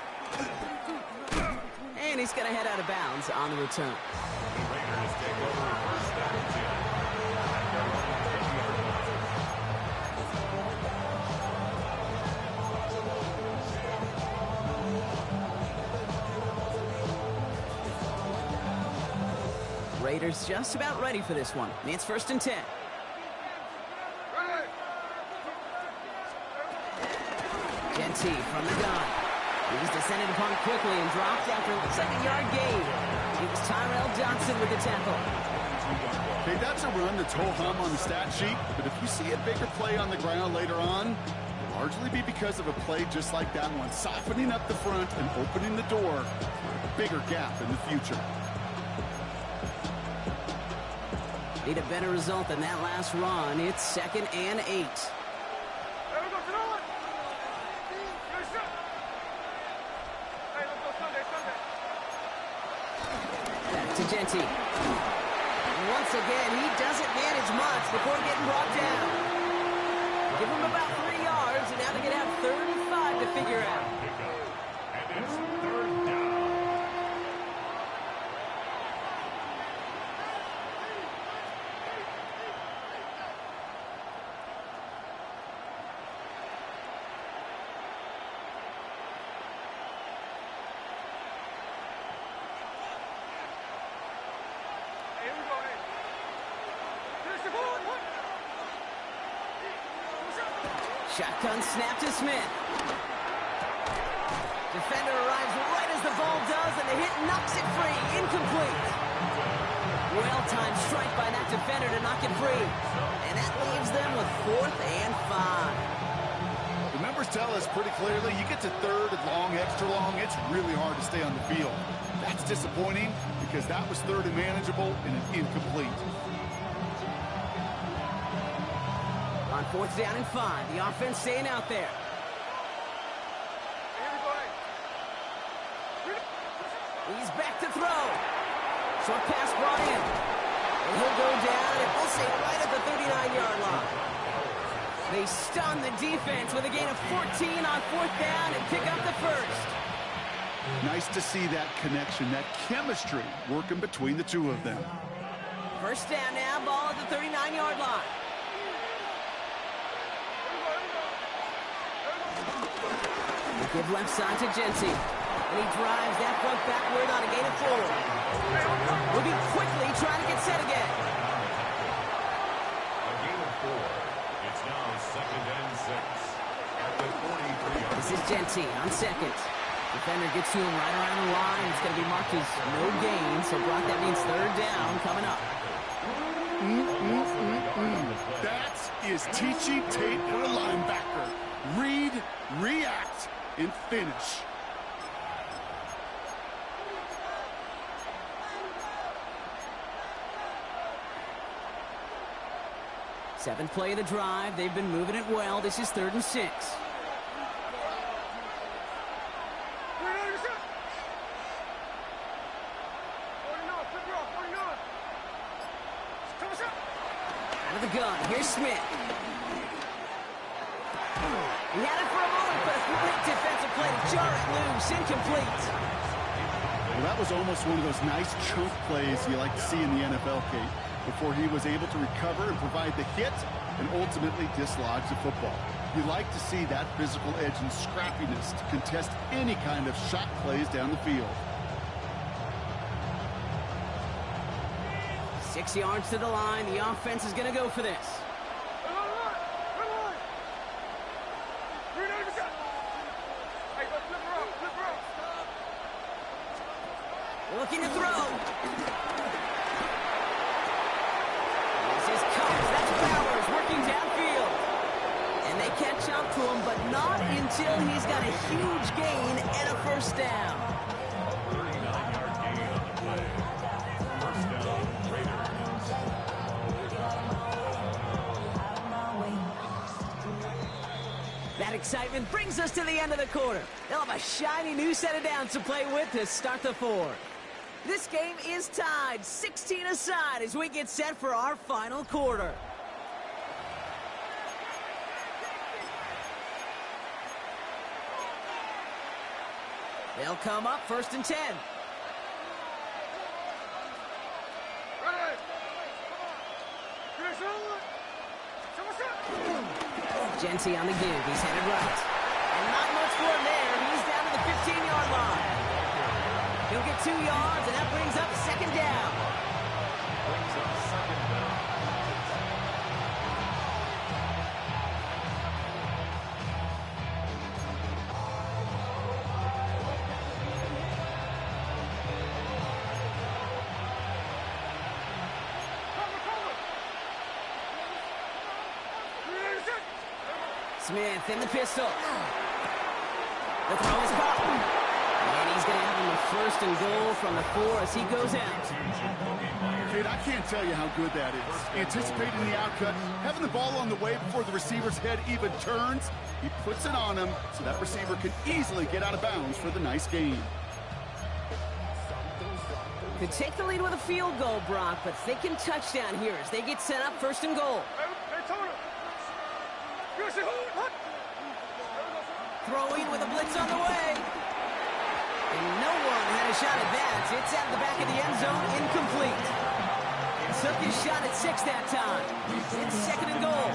Speaker 1: And he's going to head out of bounds on the return.
Speaker 3: The Raiders take over 1st and 10.
Speaker 1: Raiders just about ready for this one. It's 1st and 10. Genty from the gun. He was descended upon quickly and dropped after a 7-yard gain. It was Tyrell Johnson with the tackle.
Speaker 2: Okay, that's a run that's ho-hum on the stat sheet, but if you see a bigger play on the ground later on, largely be because of a play just like that one, softening up the front and opening the door for a bigger gap in the future.
Speaker 1: Need a better result than that last run. It's 2nd and 8. Back to Genty. Once again, he doesn't manage much before getting brought down. Give him about 3 yards, and now they're going to have 3rd and 5 to figure out.
Speaker 3: And it's 3rd down.
Speaker 1: Shotgun snap to Smith. Defender arrives right as the ball does, and the hit knocks it free. Incomplete. Well-timed strike by that defender to knock it free. And that leaves them with 4th and 5.
Speaker 2: The numbers tell us pretty clearly, you get to 3rd and long, extra long, it's really hard to stay on the field. That's disappointing because that was 3rd and manageable and an incomplete.
Speaker 1: On 4th down and 5, the offense staying out there. He's back to throw. Short pass brought in. And he'll go down, and we'll say right at the 39-yard line. They stun the defense with a gain of 14 on 4th down and pick up the 1st.
Speaker 2: Nice to see that connection, that chemistry working between the two of them.
Speaker 1: 1st down now, ball at the 39-yard line. They give left side to Genty. And he drives that front backward on a gain of 4. Moving quickly, trying to get set again.
Speaker 3: A gain of 4. It's now 2nd and 6. At the 43-yard line.
Speaker 1: This is Genty on 2nd. Defender gets to him right around the line. It's going to be marked as no gain. So, Brock, that means 3rd down coming up.
Speaker 2: That is teaching tape for a linebacker. Read, react, and finish.
Speaker 1: Seventh play of the drive. They've been moving it well. This is 3rd and 6. Out of the gun. Here's Smith. He had it for a moment, but a great defensive play to jar it loose. Incomplete.
Speaker 2: Well, that was almost one of those nice chunk plays you like to see in the NFL, Kate, before he was able to recover and provide the hit and ultimately dislodge the football. You like to see that physical edge and scrappiness to contest any kind of shot plays down the field.
Speaker 1: 6 yards to the line. The offense is going to go for this. Looking to throw. This is Cox. That's Powers working downfield. And they catch up to him, but not until he's got a huge gain and a 1st down.
Speaker 3: 39-yard gain on the play. 1st down, Raiders.
Speaker 1: That excitement brings us to the end of the quarter. They'll have a shiny new set of downs to play with to start the 4th. This game is tied 16 aside as we get set for our final quarter. They'll come up 1st and 10. Genty on the give. He's headed right. And not much for him there. He's down to the 15-yard line. He'll get 2 yards, and that brings up 2nd down.
Speaker 3: Brings up 2nd down.
Speaker 1: Smith in the pistol. The throw is caught. And he's going to have him a first and goal from the 4 as he goes out.
Speaker 2: Kid, I can't tell you how good that is. Anticipating the outcut, having the ball on the way before the receiver's head even turns. He puts it on him so that receiver can easily get out of bounds for the nice gain.
Speaker 1: Could take the lead with a field goal, Brock, but thinking touchdown here as they get set up first and goal. Throwing with a blitz on the way. And no one had a shot at that. It's out of the back of the end zone, incomplete. Took his shot at 6 that time. It's second and goal.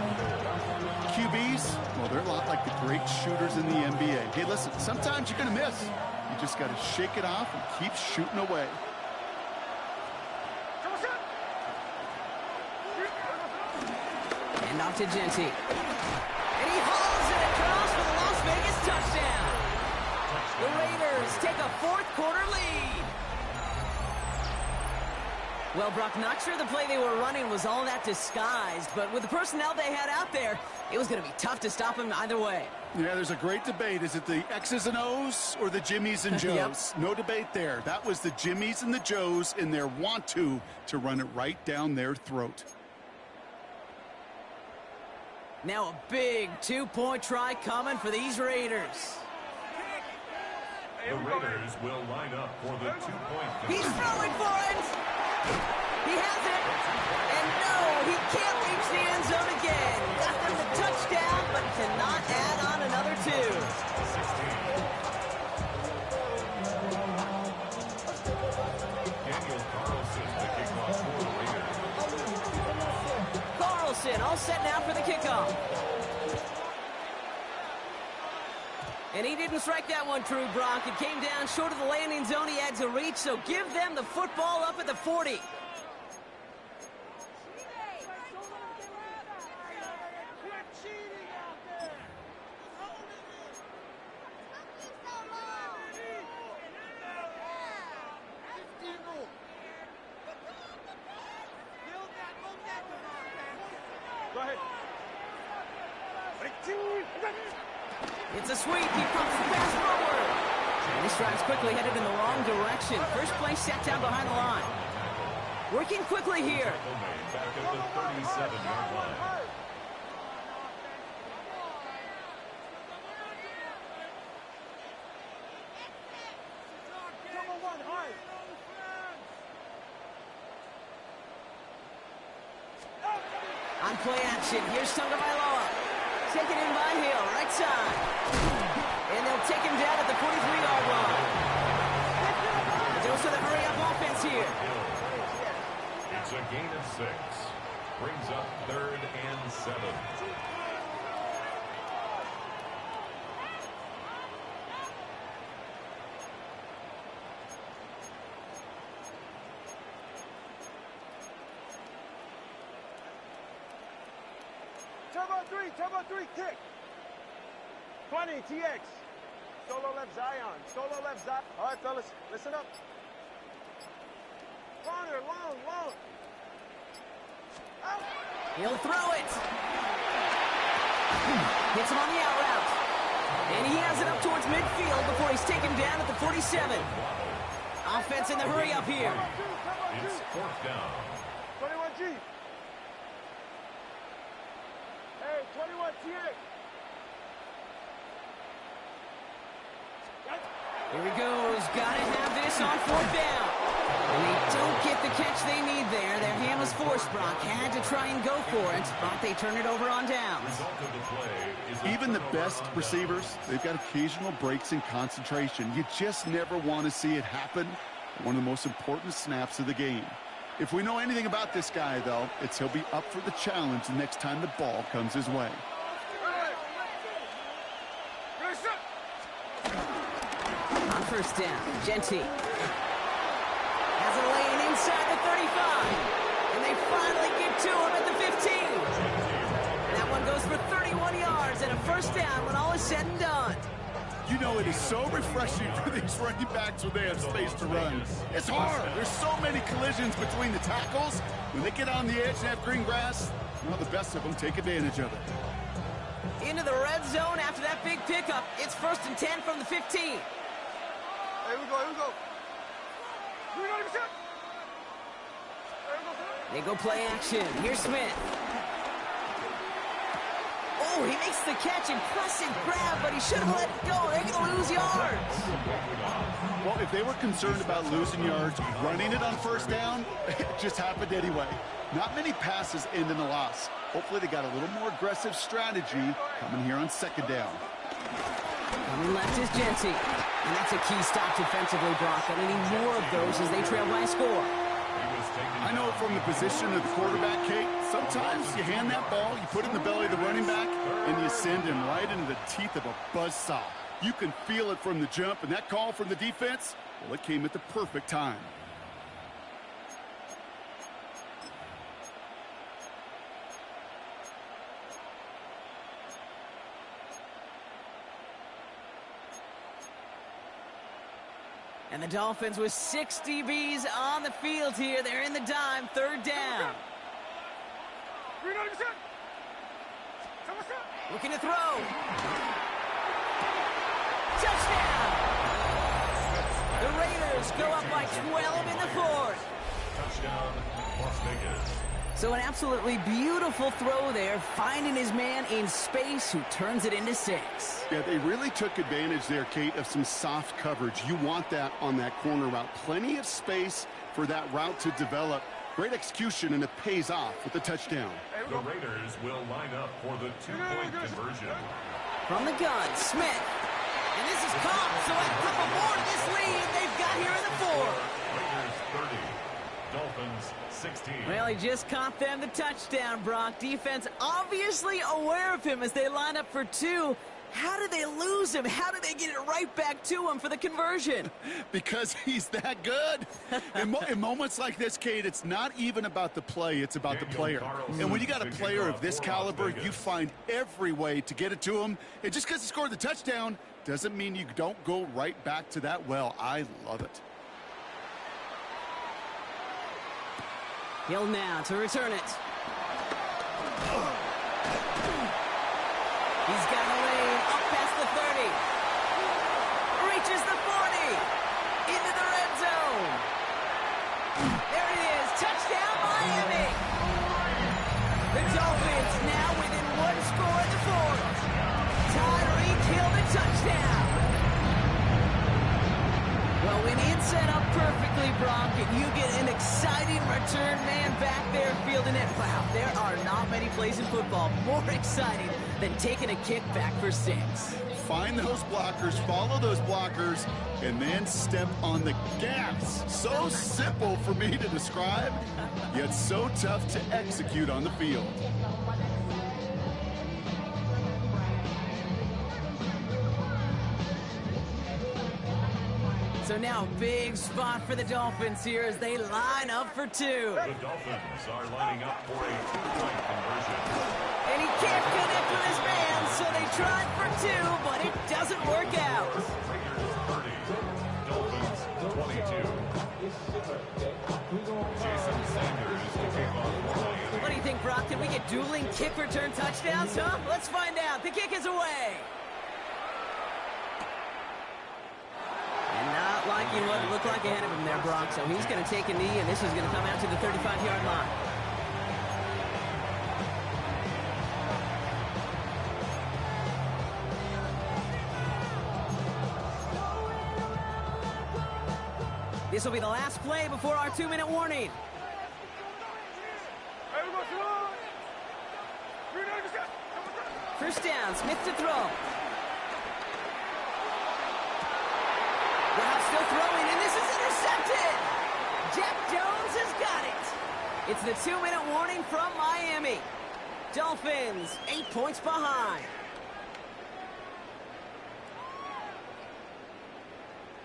Speaker 2: QBs, well, they're a lot like the great shooters in the NBA. Hey, listen, sometimes you're going to miss. You just got to shake it off and keep shooting away.
Speaker 1: And off to Genty. And he hauls it across for the Las Vegas touchdown. The Raiders take a fourth-quarter lead. Well, Brock, not sure the play they were running was all that disguised, but with the personnel they had out there, it was going to be tough to stop him either way.
Speaker 2: Yeah, there's a great debate. Is it the X's and O's or the Jimmies and Joes?
Speaker 1: Yep.
Speaker 2: No debate there. That was the Jimmies and the Joes in their want-to run it right down their throat.
Speaker 1: Now a big two-point try coming for these Raiders.
Speaker 3: The Raiders will line up for the 2-point
Speaker 1: He's
Speaker 3: conversion.
Speaker 1: throwing for it. He has it. And no, he can't reach the end zone again. Got them the touchdown, but cannot add on another 2.
Speaker 3: Daniel Carlson, the kickoff for the Raiders.
Speaker 1: Carlson all set now for the kickoff. And he didn't strike that one true, Brock. It came down short of the landing zone. He had to reach, so give them the football up at the 40.
Speaker 4: Go ahead.
Speaker 1: It's a sweep. He pumps the pass forward. And this drive's quickly headed in the wrong direction. First play set down behind the line. Working quickly here.
Speaker 3: Back at the 37-yard line.
Speaker 1: On play action, here's Tagovailoa. Taken in by Hill, right side. And they'll take him down at the 43-yard line. Goes to the hurry-up offense here.
Speaker 3: It's a gain of 6. Brings up 3rd and 7.
Speaker 4: Turbo 3, kick. 20, TX. Solo left Zion. Solo left Zion. All right, fellas, listen up. Corner, long. Out.
Speaker 1: He'll throw it. Hits him on the out route. And he has it up towards midfield before he's taken down at the 47. Offense in the hurry up here.
Speaker 3: It's 4th down.
Speaker 4: 21G. Hey, 21 TX.
Speaker 1: Here he goes. Gotta have this on 4th down. And they don't get the catch they need there. Their hand was forced, Brock. Had to try and go for it, but they turn it over on downs.
Speaker 3: Result of the play is a
Speaker 2: Even the
Speaker 3: turnover
Speaker 2: best
Speaker 3: on down.
Speaker 2: receivers, they've got occasional breaks in concentration. You just never want to see it happen. One of the most important snaps of the game. If we know anything about this guy, though, it's he'll be up for the challenge the next time the ball comes his way.
Speaker 1: On first down, Genty has a lane inside the 35. And they finally get to him at the 15. That one goes for 31 yards and a first down when all is said and done.
Speaker 2: You know, it is so refreshing for these running backs when they have space to run. It's hard. There's so many collisions between the tackles. When they get on the edge and have green grass, well, the best of them take advantage of it.
Speaker 1: into the red zone after that big pickup. It's 1st and 10 from the 15.
Speaker 4: Here we go, here we go.
Speaker 1: They go play action. Here's Smith. Oh, he makes the catch. Impressive grab, but he should have let it go. They're going to lose yards.
Speaker 2: Well, if they were concerned about losing yards, running it on 1st down, it just happened anyway. Not many passes end in a loss. Hopefully they got a little more aggressive strategy coming here on 2nd down.
Speaker 1: Coming left is Jency. And that's a key stop defensively, Brock. They need more of those as they trail by a score.
Speaker 2: I know from the position of the quarterback, Kate, sometimes you hand that ball, you put it in the belly of the running back, and you send him right into the teeth of a buzzsaw. You can feel it from the jump, and that call from the defense, well, it came at the perfect time.
Speaker 1: And the Dolphins with 6 DBs on the field here. They're in the dime, 3rd down. Looking to throw. Touchdown! The Raiders go up by 12 in the 4th.
Speaker 3: Touchdown, Las Vegas.
Speaker 1: So an absolutely beautiful throw there, finding his man in space who turns it into 6.
Speaker 2: Yeah, they really took advantage there, Kate, of some soft coverage. You want that on that corner route. Plenty of space for that route to develop. Great execution, and it pays off with the touchdown.
Speaker 3: The Raiders will line up for the 2-point conversion.
Speaker 1: From the gun, Smith. And this is caught, so a couple more to this lead they've got here in the 4th.
Speaker 3: Raiders 30, Dolphins 16.
Speaker 1: Well, he just caught them the touchdown, Brock. Defense obviously aware of him as they line up for 2. How did they lose him? How did they get it right back to him for the conversion?
Speaker 2: Because he's that good. In moments like this, Kate, it's not even about the play, it's about the player. And when you got a player of this caliber, you find every way to get it to him. And just because he scored the touchdown doesn't mean you don't go right back to that well. I love it.
Speaker 1: Hill now to return it. He's got a lane up past the 30. Reaches the 40. Into the red zone. There it is. Touchdown, Miami. The Dolphins now within 1 score in the 4th. Tyreek Hill the touchdown. Well, when it's set up perfectly, Brock, and you get an exciting return man back there fielding it, wow, there are not many plays in football more exciting than taking a kick back for 6.
Speaker 2: Find those blockers, follow those blockers, and then step on the gas. So simple for me to describe, yet so tough to execute on the field.
Speaker 1: So now a big spot for the Dolphins here as they line up for 2.
Speaker 3: The Dolphins are lining up for a 2-point conversion.
Speaker 1: And he can't connect with his man, so they tried for 2, but it doesn't work out.
Speaker 3: Raiders 30, Dolphins 22. Jason Sanders to kick off for Miami.
Speaker 1: What do you think, Brock? Can we get dueling kick return touchdowns, huh? Let's find out. The kick is away. And not liking what it looked like ahead of him there, Brock. So he's going to take a knee, and this is going to come out to the 35-yard line. This will be the last play before our 2-minute warning. First down, Smith to throw. Wow, still throwing, and this is intercepted. Jeff Jones has got it. It's the 2-minute warning from Miami. Dolphins 8 points behind.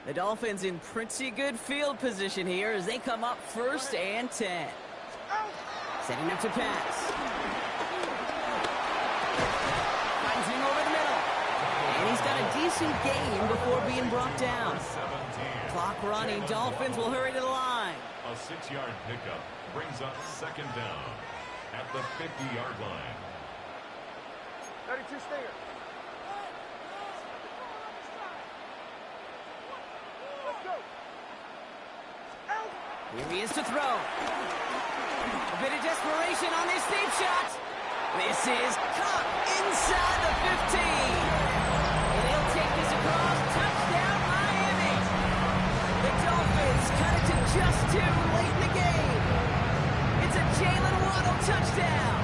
Speaker 1: The Dolphins in pretty good field position here as they come up 1st and 10. Setting up to pass. Finds him over the middle. And he's got a decent gain before being brought down.
Speaker 3: 17.
Speaker 1: Clock running. Dolphins will hurry to the line.
Speaker 3: A 6-yard pickup brings up 2nd down at the 50-yard line.
Speaker 4: 32 stinger. Let's go.
Speaker 1: Here he is to throw. A bit of desperation on this deep shot. This is caught inside the 15. And he'll take this across. Touchdown, Miami. The Dolphins cut it to just 2 late in the game. It's a Jalen Waddle touchdown.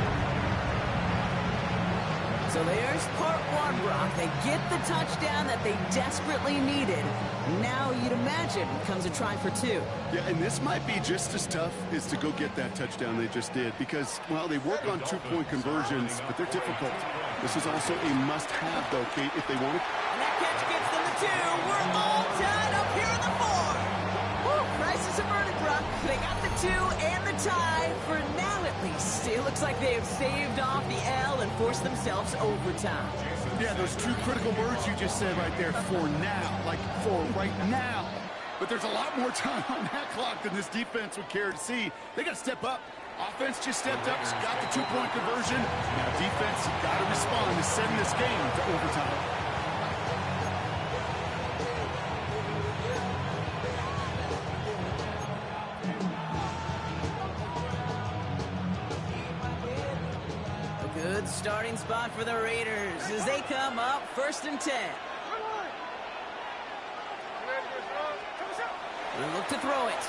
Speaker 1: So there's part one, Brock. They get the touchdown that they desperately needed. Now you'd imagine comes a try for 2.
Speaker 2: Yeah, and this might be just as tough as to go get that touchdown they just did because, well, they work on 2-point conversions, but they're difficult. This is also a must-have, though, Kate, if they want it.
Speaker 1: And that catch gets them the 2. We're all tied up here in the 4. Woo, crisis averted, Brock. They got the 2 and the tie for now, at least. It looks like they have saved off the L and forced themselves overtime.
Speaker 2: Yeah, those 2 critical words you just said right there, for now, like for right now. But there's a lot more time on that clock than this defense would care to see. They got to step up. Offense just stepped up, got the 2-point conversion. Now defense got to respond to send this game to overtime.
Speaker 1: Good starting spot for the Raiders as they come up 1st and 10. They look to throw it.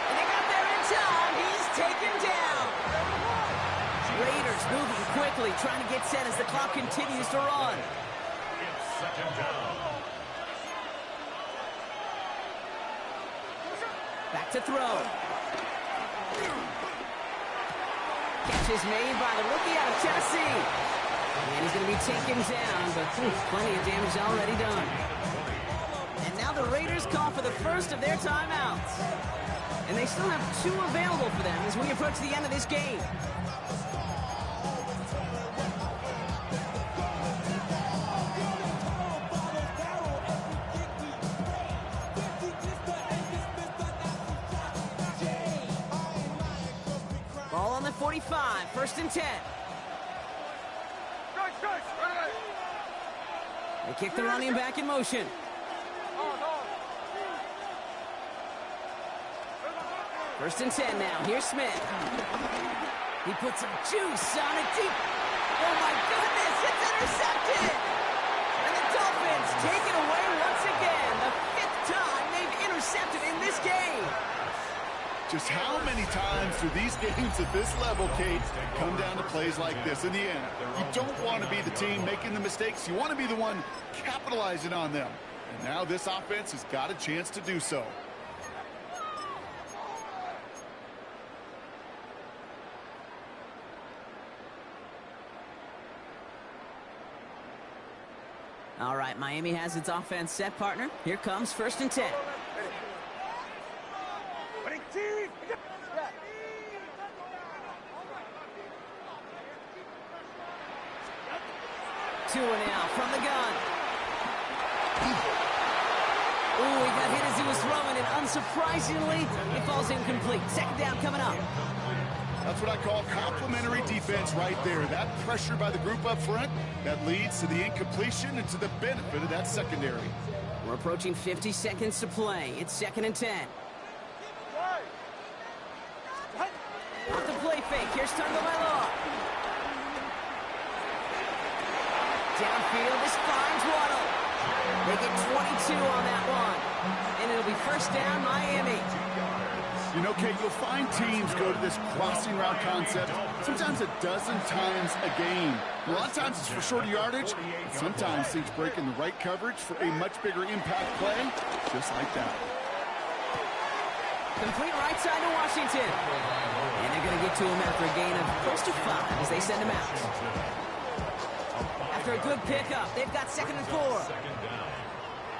Speaker 1: And they got there in time. He's taken down. Raiders moving quickly, trying to get set as the clock continues to run.
Speaker 3: It's 2nd down.
Speaker 1: Back to throw. Catch is made by the rookie out of Tennessee. And he's going to be taken down, but plenty of damage already done. And now the Raiders call for the first of their timeouts. And they still have 2 available for them as we approach the end of this game. Ball on the 45, 1st and 10. They kick the running back in motion. First and 10 now. Here's Smith. He puts some juice on it deep. Oh, my goodness. It's intercepted. And the Dolphins take it away once again. The 5th time they've intercepted in this game.
Speaker 2: Just how many times do these games at this level, Kate, come down to plays like this? In the end, you don't want to be the team making the mistakes. You want to be the one capitalizing on them. And now this offense has got a chance to do so.
Speaker 1: All right, Miami has its offense set, partner. Here comes 1st and 10. 2 now from the gun. Ooh, he got hit as he was throwing, and unsurprisingly, it falls incomplete. 2nd down coming up.
Speaker 2: That's what I call complimentary defense right there. That pressure by the group up front, that leads to the incompletion and to the benefit of that secondary.
Speaker 1: We're approaching 50 seconds to play. It's 2nd and 10. Off the play fake. Here's Tagovailoa. Downfield, this finds Waddle. They get 22 on that one. And it'll be 1st down, Miami.
Speaker 2: You know, Kate, you'll find teams go to this crossing route concept sometimes a dozen times a game. A lot of times it's for shorter yardage. Sometimes things break in the right coverage for a much bigger impact play, just like that.
Speaker 1: Complete right side to Washington. And they're going to get to him after a gain of close to 5 as they send him out. After a good pickup, they've got 2nd and 4.
Speaker 3: 2nd down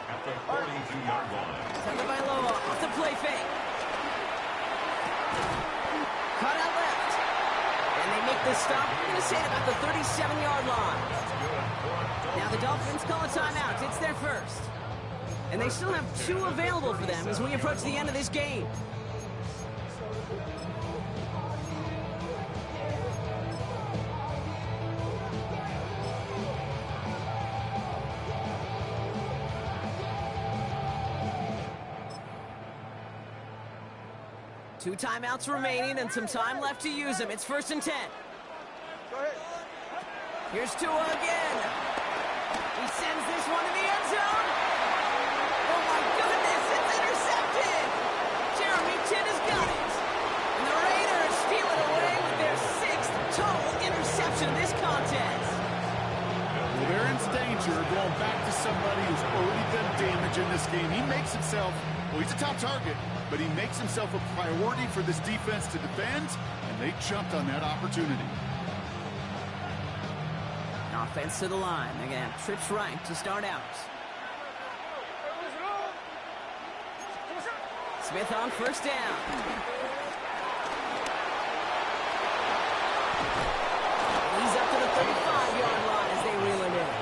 Speaker 3: at the 42-yard line.
Speaker 1: Tagovailoa off the play fake. Cut out left. And they make the stop. We're going to say it about the 37-yard line. Now the Dolphins call a timeout. It's their first. And they still have 2 available for them as we approach the end of this game. 2 timeouts remaining and some time left to use them. It's 1st and 10.
Speaker 4: Go ahead.
Speaker 1: Here's Tua again. He sends this one to the end zone. Oh my goodness, it's intercepted. Jeremy Chin has got it. And the Raiders steal it away with their 6th total interception of this contest.
Speaker 2: Well, they're in danger of going back to somebody who's already done damage in this game. He makes himself, well, he's a top target, but he makes himself a priority for this defense to defend, and they jumped on that opportunity.
Speaker 1: Offense to the line. They're going to have trips right to start out. Smith on 1st down. He's up to the 35-yard line as they reel him in.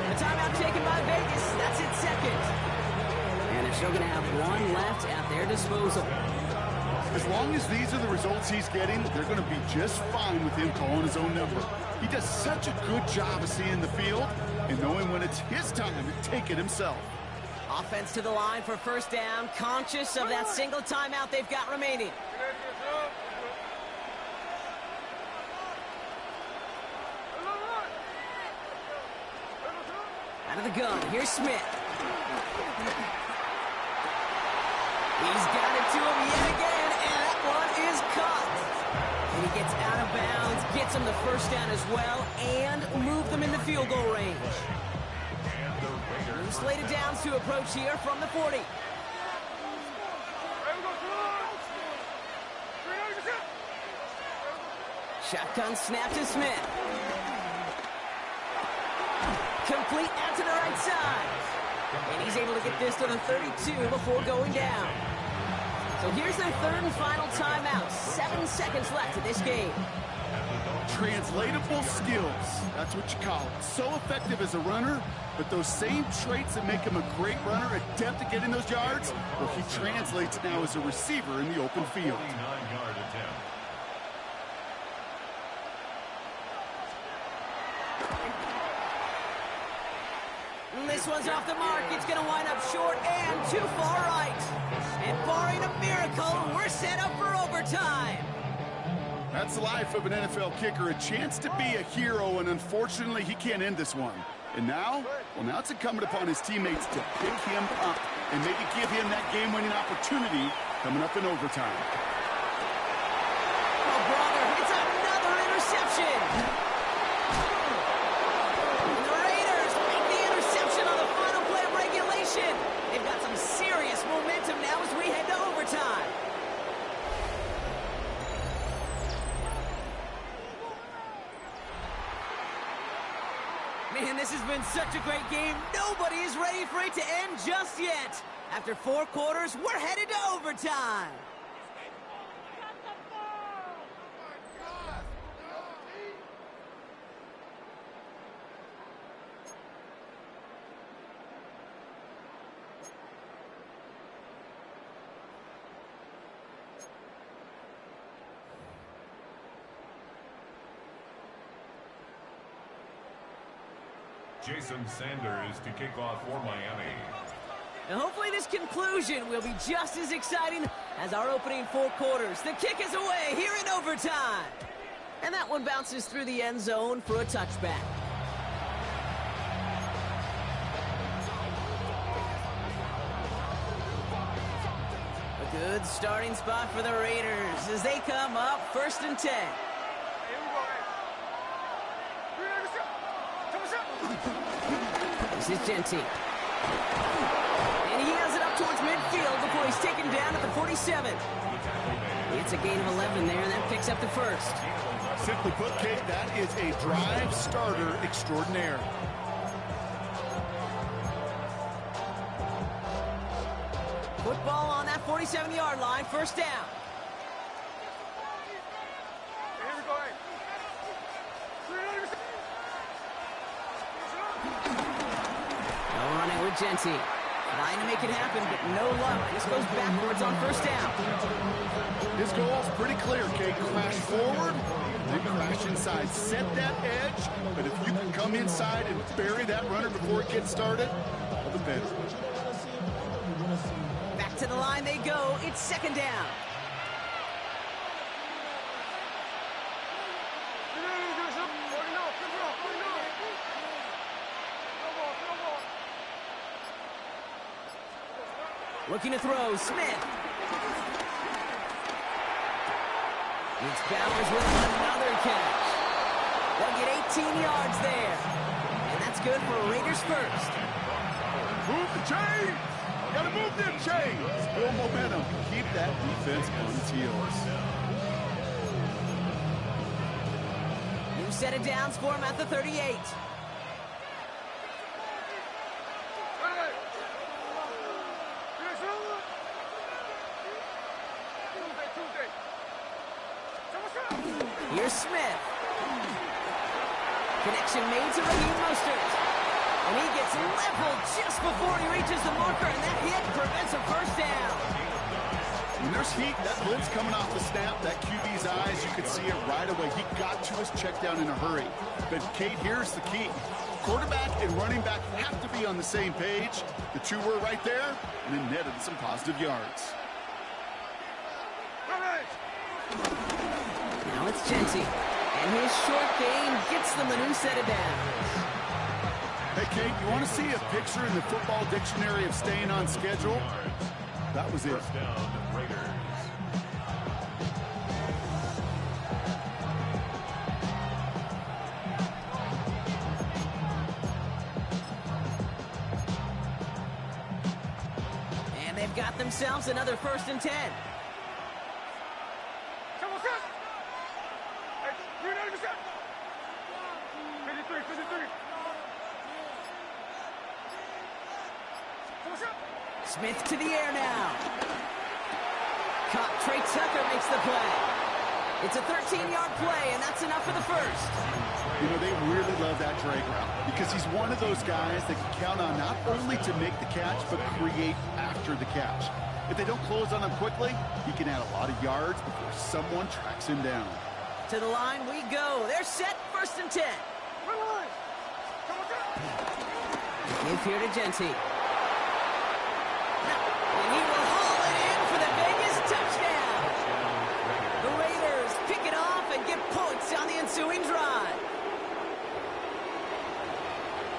Speaker 1: The timeout taken by Vegas. That's its 2nd. And they're still going to have 1 left at their disposal.
Speaker 2: As long as these are the results he's getting, they're going to be just fine with him calling his own number. He does such a good job of seeing the field and knowing when it's his time to take it himself.
Speaker 1: Offense to the line for 1st down, conscious of that single timeout they've got remaining. Out of the gun, here's Smith. He's got it to him yet again, and that one is caught. And he gets out of bounds, gets him the 1st down as well, and move them in the field goal range. Slated downs to approach here from the 40. Shotgun snap to Smith. Complete out to the right side. And he's able to get this to the 32 before going down. So here's their 3rd and final timeout. 7 seconds left in this game.
Speaker 2: Translatable skills. That's what you call it. So effective as a runner, but those same traits that make him a great runner, adept at getting those yards, well, he translates now as a receiver in the open field.
Speaker 3: 49-yard attempt.
Speaker 1: This one's off the mark. It's going to wind up short and too far right. And barring a miracle, we're set up for overtime.
Speaker 2: That's the life of an NFL kicker, a chance to be a hero, and unfortunately, he can't end this one. And now, well, now it's incumbent upon his teammates to pick him up and maybe give him that game-winning opportunity coming up in overtime.
Speaker 1: Oh, brother, it's another interception. And the Raiders make the interception on the final play of regulation. They've got some serious momentum now as we head to overtime. Man, this has been such a great game. Nobody is ready for it to end just yet. After 4 quarters, we're headed to overtime.
Speaker 3: Jason Sanders to kick off for Miami.
Speaker 1: And hopefully this conclusion will be just as exciting as our opening 4 quarters. The kick is away here in overtime. And that one bounces through the end zone for a touchback. A good starting spot for the Raiders as they come up 1st and 10. This is Genty. And he has it up towards midfield before he's taken down at the 47. It's a gain of 11 there, and that picks up the 1st.
Speaker 2: Simply put, Kate, that is a drive starter extraordinaire.
Speaker 1: Football on that 47-yard line, 1st down. Running with Genty. Trying to make it happen, but no luck. This goes backwards on 1st down.
Speaker 2: His goal is pretty clear, Kate. Crash forward, then crash inside. Set that edge, but if you can come inside and bury that runner before it gets started, all the better.
Speaker 1: Back to the line they go. It's 2nd down. Looking to throw, Smith. It's Bowers with another catch. They'll get 18 yards there. And that's good for Raiders first.
Speaker 2: Move the chains! Gotta move them chains! Build momentum. Keep that defense on its heels.
Speaker 1: New set of downs for him at the 38. Here's Smith. Connection made to Raheem Mostert. And he gets leveled just before he reaches the marker, and that hit prevents a first down.
Speaker 2: When there's heat, that blitz coming off the snap, that QB's eyes, you could see it right away. He got to his check down in a hurry. But, Kate, here's the key. Quarterback and running back have to be on the same page. The two were right there, and it netted some positive yards.
Speaker 1: Now it's Genty. And his short game gets them a new set of downs.
Speaker 2: Hey, Kate, you want to see a picture in the football dictionary of staying on schedule? That was it.
Speaker 3: First down, Raiders.
Speaker 1: And they've got themselves another 1st and 10. Smith to the air now. Trey Tucker makes the play. It's a 13-yard play, and that's enough for the first.
Speaker 2: You know, they really love that drag route because he's one of those guys that can count on not only to make the catch, but create after the catch. If they don't close on him quickly, he can add a lot of yards before someone tracks him down.
Speaker 1: To the line we go. They're set, 1st and 10. Give here to Genty. And he will haul it in for the Vegas touchdown. The Raiders pick it off and get points on the ensuing drive.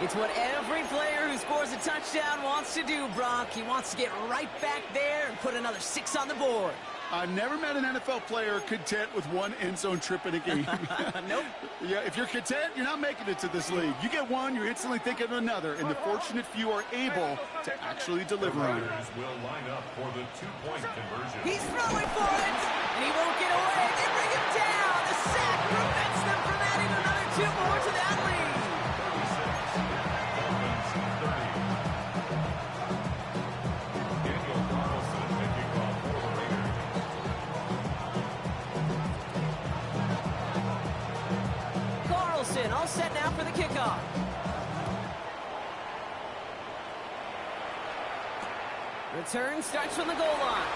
Speaker 1: It's what every player who scores a touchdown wants to do, Brock. He wants to get right back there and put another 6 on the board.
Speaker 2: I've never met an NFL player content with one end zone trip in a game.
Speaker 1: Nope.
Speaker 2: Yeah, if you're content, you're not making it to this league. You get one, you're instantly thinking of another, and the fortunate few are able to actually deliver on it.
Speaker 3: Raiders will line up for the 2-point conversion.
Speaker 1: He's throwing for it, and he won't get away. They bring him down. The sack prevents them from adding another 2 more to that lead.
Speaker 3: 36, Dolphins 30. Daniel Carlson making off for the Raiders.
Speaker 1: Carlson all set now for the kickoff. Return starts from the goal line.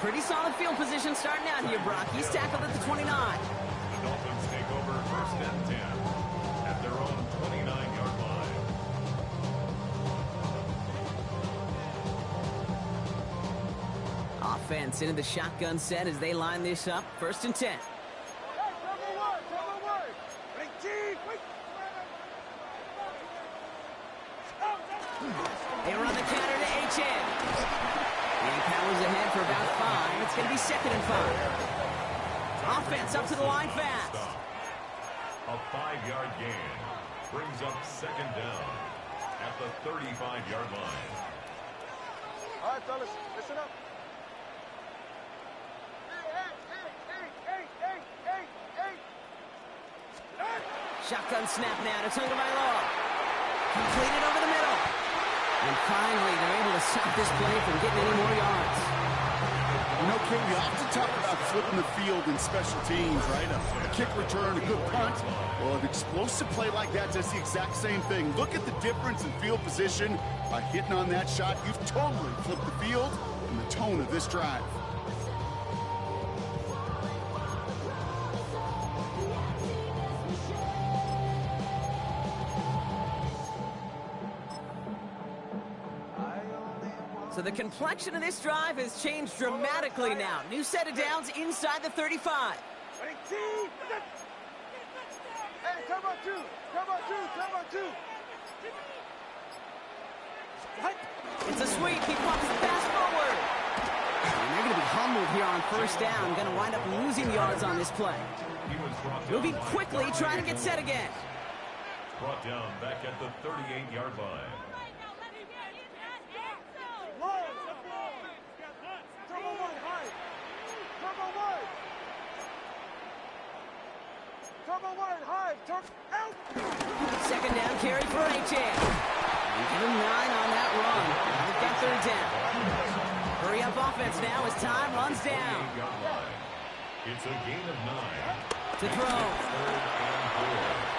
Speaker 1: Pretty solid field position starting out here, Brock. He's tackled at the 29.
Speaker 3: The Dolphins take over 1st and 10 at their own 29-yard line.
Speaker 1: Offense into the shotgun set as they line this up. 1st and 10. They run the counter to HN. And powers ahead for about 5. It's going to be 2nd and 5. Offense up to the line fast.
Speaker 3: A 5-yard gain brings up 2nd down at the 35-yard line.
Speaker 4: All right, fellas, listen up.
Speaker 1: Shotgun snap now to Tagovailoa. Completed over the middle. And finally, they're able to stop this play from getting any more yards.
Speaker 2: You know, King, we often talk about flipping the field in special teams, right? A kick return, a good punt. Well, an explosive play like that does the exact same thing. Look at the difference in field position. By hitting on that shot, you've totally flipped the field and the tone of this drive.
Speaker 1: So the complexion of this drive has changed dramatically now. New set of downs inside the 35.
Speaker 4: Hey, come on, 2. Come on, 2. Come on, 2.
Speaker 1: It's a sweep. He pumps the pass forward. And they're going to be humbled here on first down. Going to wind up losing yards on this play. Moving quickly, trying to get set again.
Speaker 3: Brought down back at the 38-yard line.
Speaker 1: Second down carry for Achan. Give him 9 on that run. They've got third down. Hurry up offense now as time runs down.
Speaker 3: It's a gain of 9.
Speaker 1: To throw.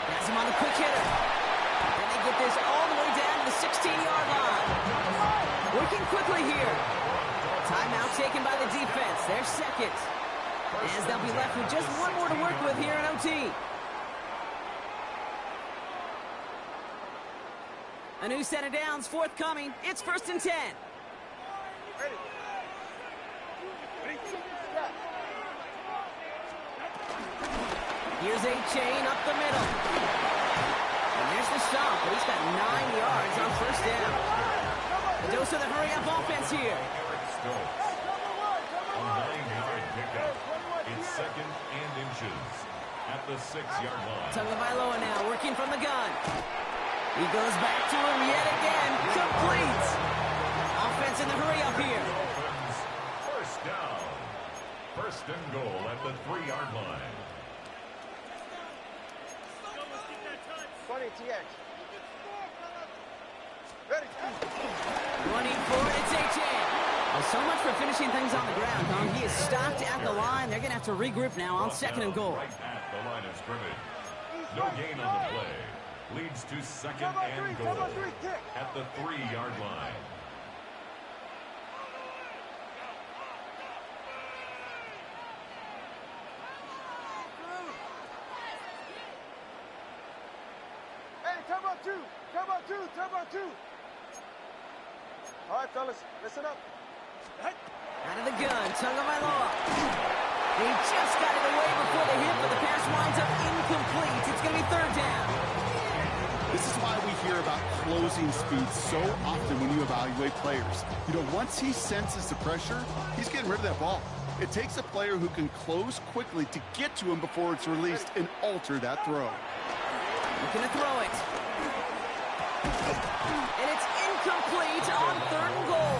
Speaker 1: Pass him on the quick hitter. And they get this all the way down to the 16-yard line. Working quickly here. Timeout taken by the defense. Their second. As they'll be left with just one more to work with here in OT. A new set of downs forthcoming. It's 1st and 10. Here's Achan up the middle. And there's the stop, but he's got 9 yards on first down. The dose of the hurry-up offense here.
Speaker 3: A 9-yard pickup. It's 2nd and inches at the 6-yard line.
Speaker 1: Tagovailoa now working from the gun. He goes back to him yet again. Complete. Offense in the hurry-up here.
Speaker 3: First down. 1st and goal at the 3-yard line.
Speaker 4: 20 TX. Ready.
Speaker 1: Running forward, it's Achan. Well, so much for finishing things on the ground, Tom. He is stopped at the line. They're going to have to regroup now on 2nd and goal.
Speaker 3: Right at the line of scrimmage. No gain on the play. Leads to 2nd and goal at the 3-yard line.
Speaker 4: Hey, turbo two. All right, fellas, listen up.
Speaker 1: Out of the gun, Tagovailoa. He just got it away before the hit, but the pass winds up incomplete. It's going to be 3rd down.
Speaker 2: This is why we hear about closing speed so often when you evaluate players. You know, once he senses the pressure, he's getting rid of that ball. It takes a player who can close quickly to get to him before it's released and alter that throw.
Speaker 1: Looking to throw it. And it's incomplete on 3rd and goal.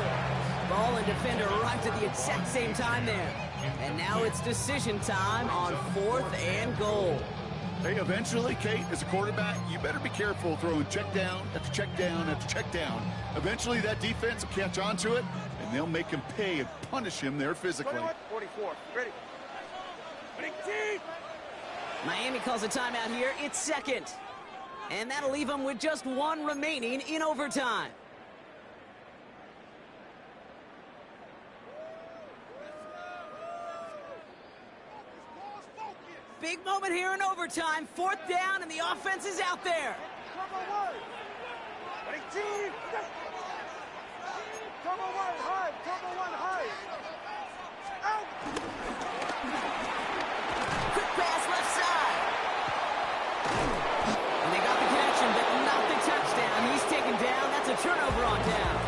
Speaker 1: Ball and defender arrived at the exact same time there. And now it's decision time on 4th and goal.
Speaker 2: Hey, eventually, Kate, as a quarterback, you better be careful throwing check down after check down after check down. Eventually, that defense will catch on to it, and they'll make him pay and punish him there physically.
Speaker 4: 44, ready.
Speaker 1: Miami calls a timeout here. It's 2nd. And that'll leave them with just 1 remaining in overtime. Big moment here in overtime. 4th down, and the offense is out there.
Speaker 4: Turbo one, high. Out.
Speaker 1: Quick pass left side. And they got the connection, but not the touchdown. He's taken down. That's a turnover on downs.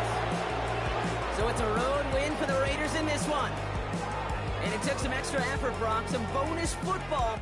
Speaker 1: So it's a road win for the Raiders in this one. And it took some extra effort, Brock, some bonus football.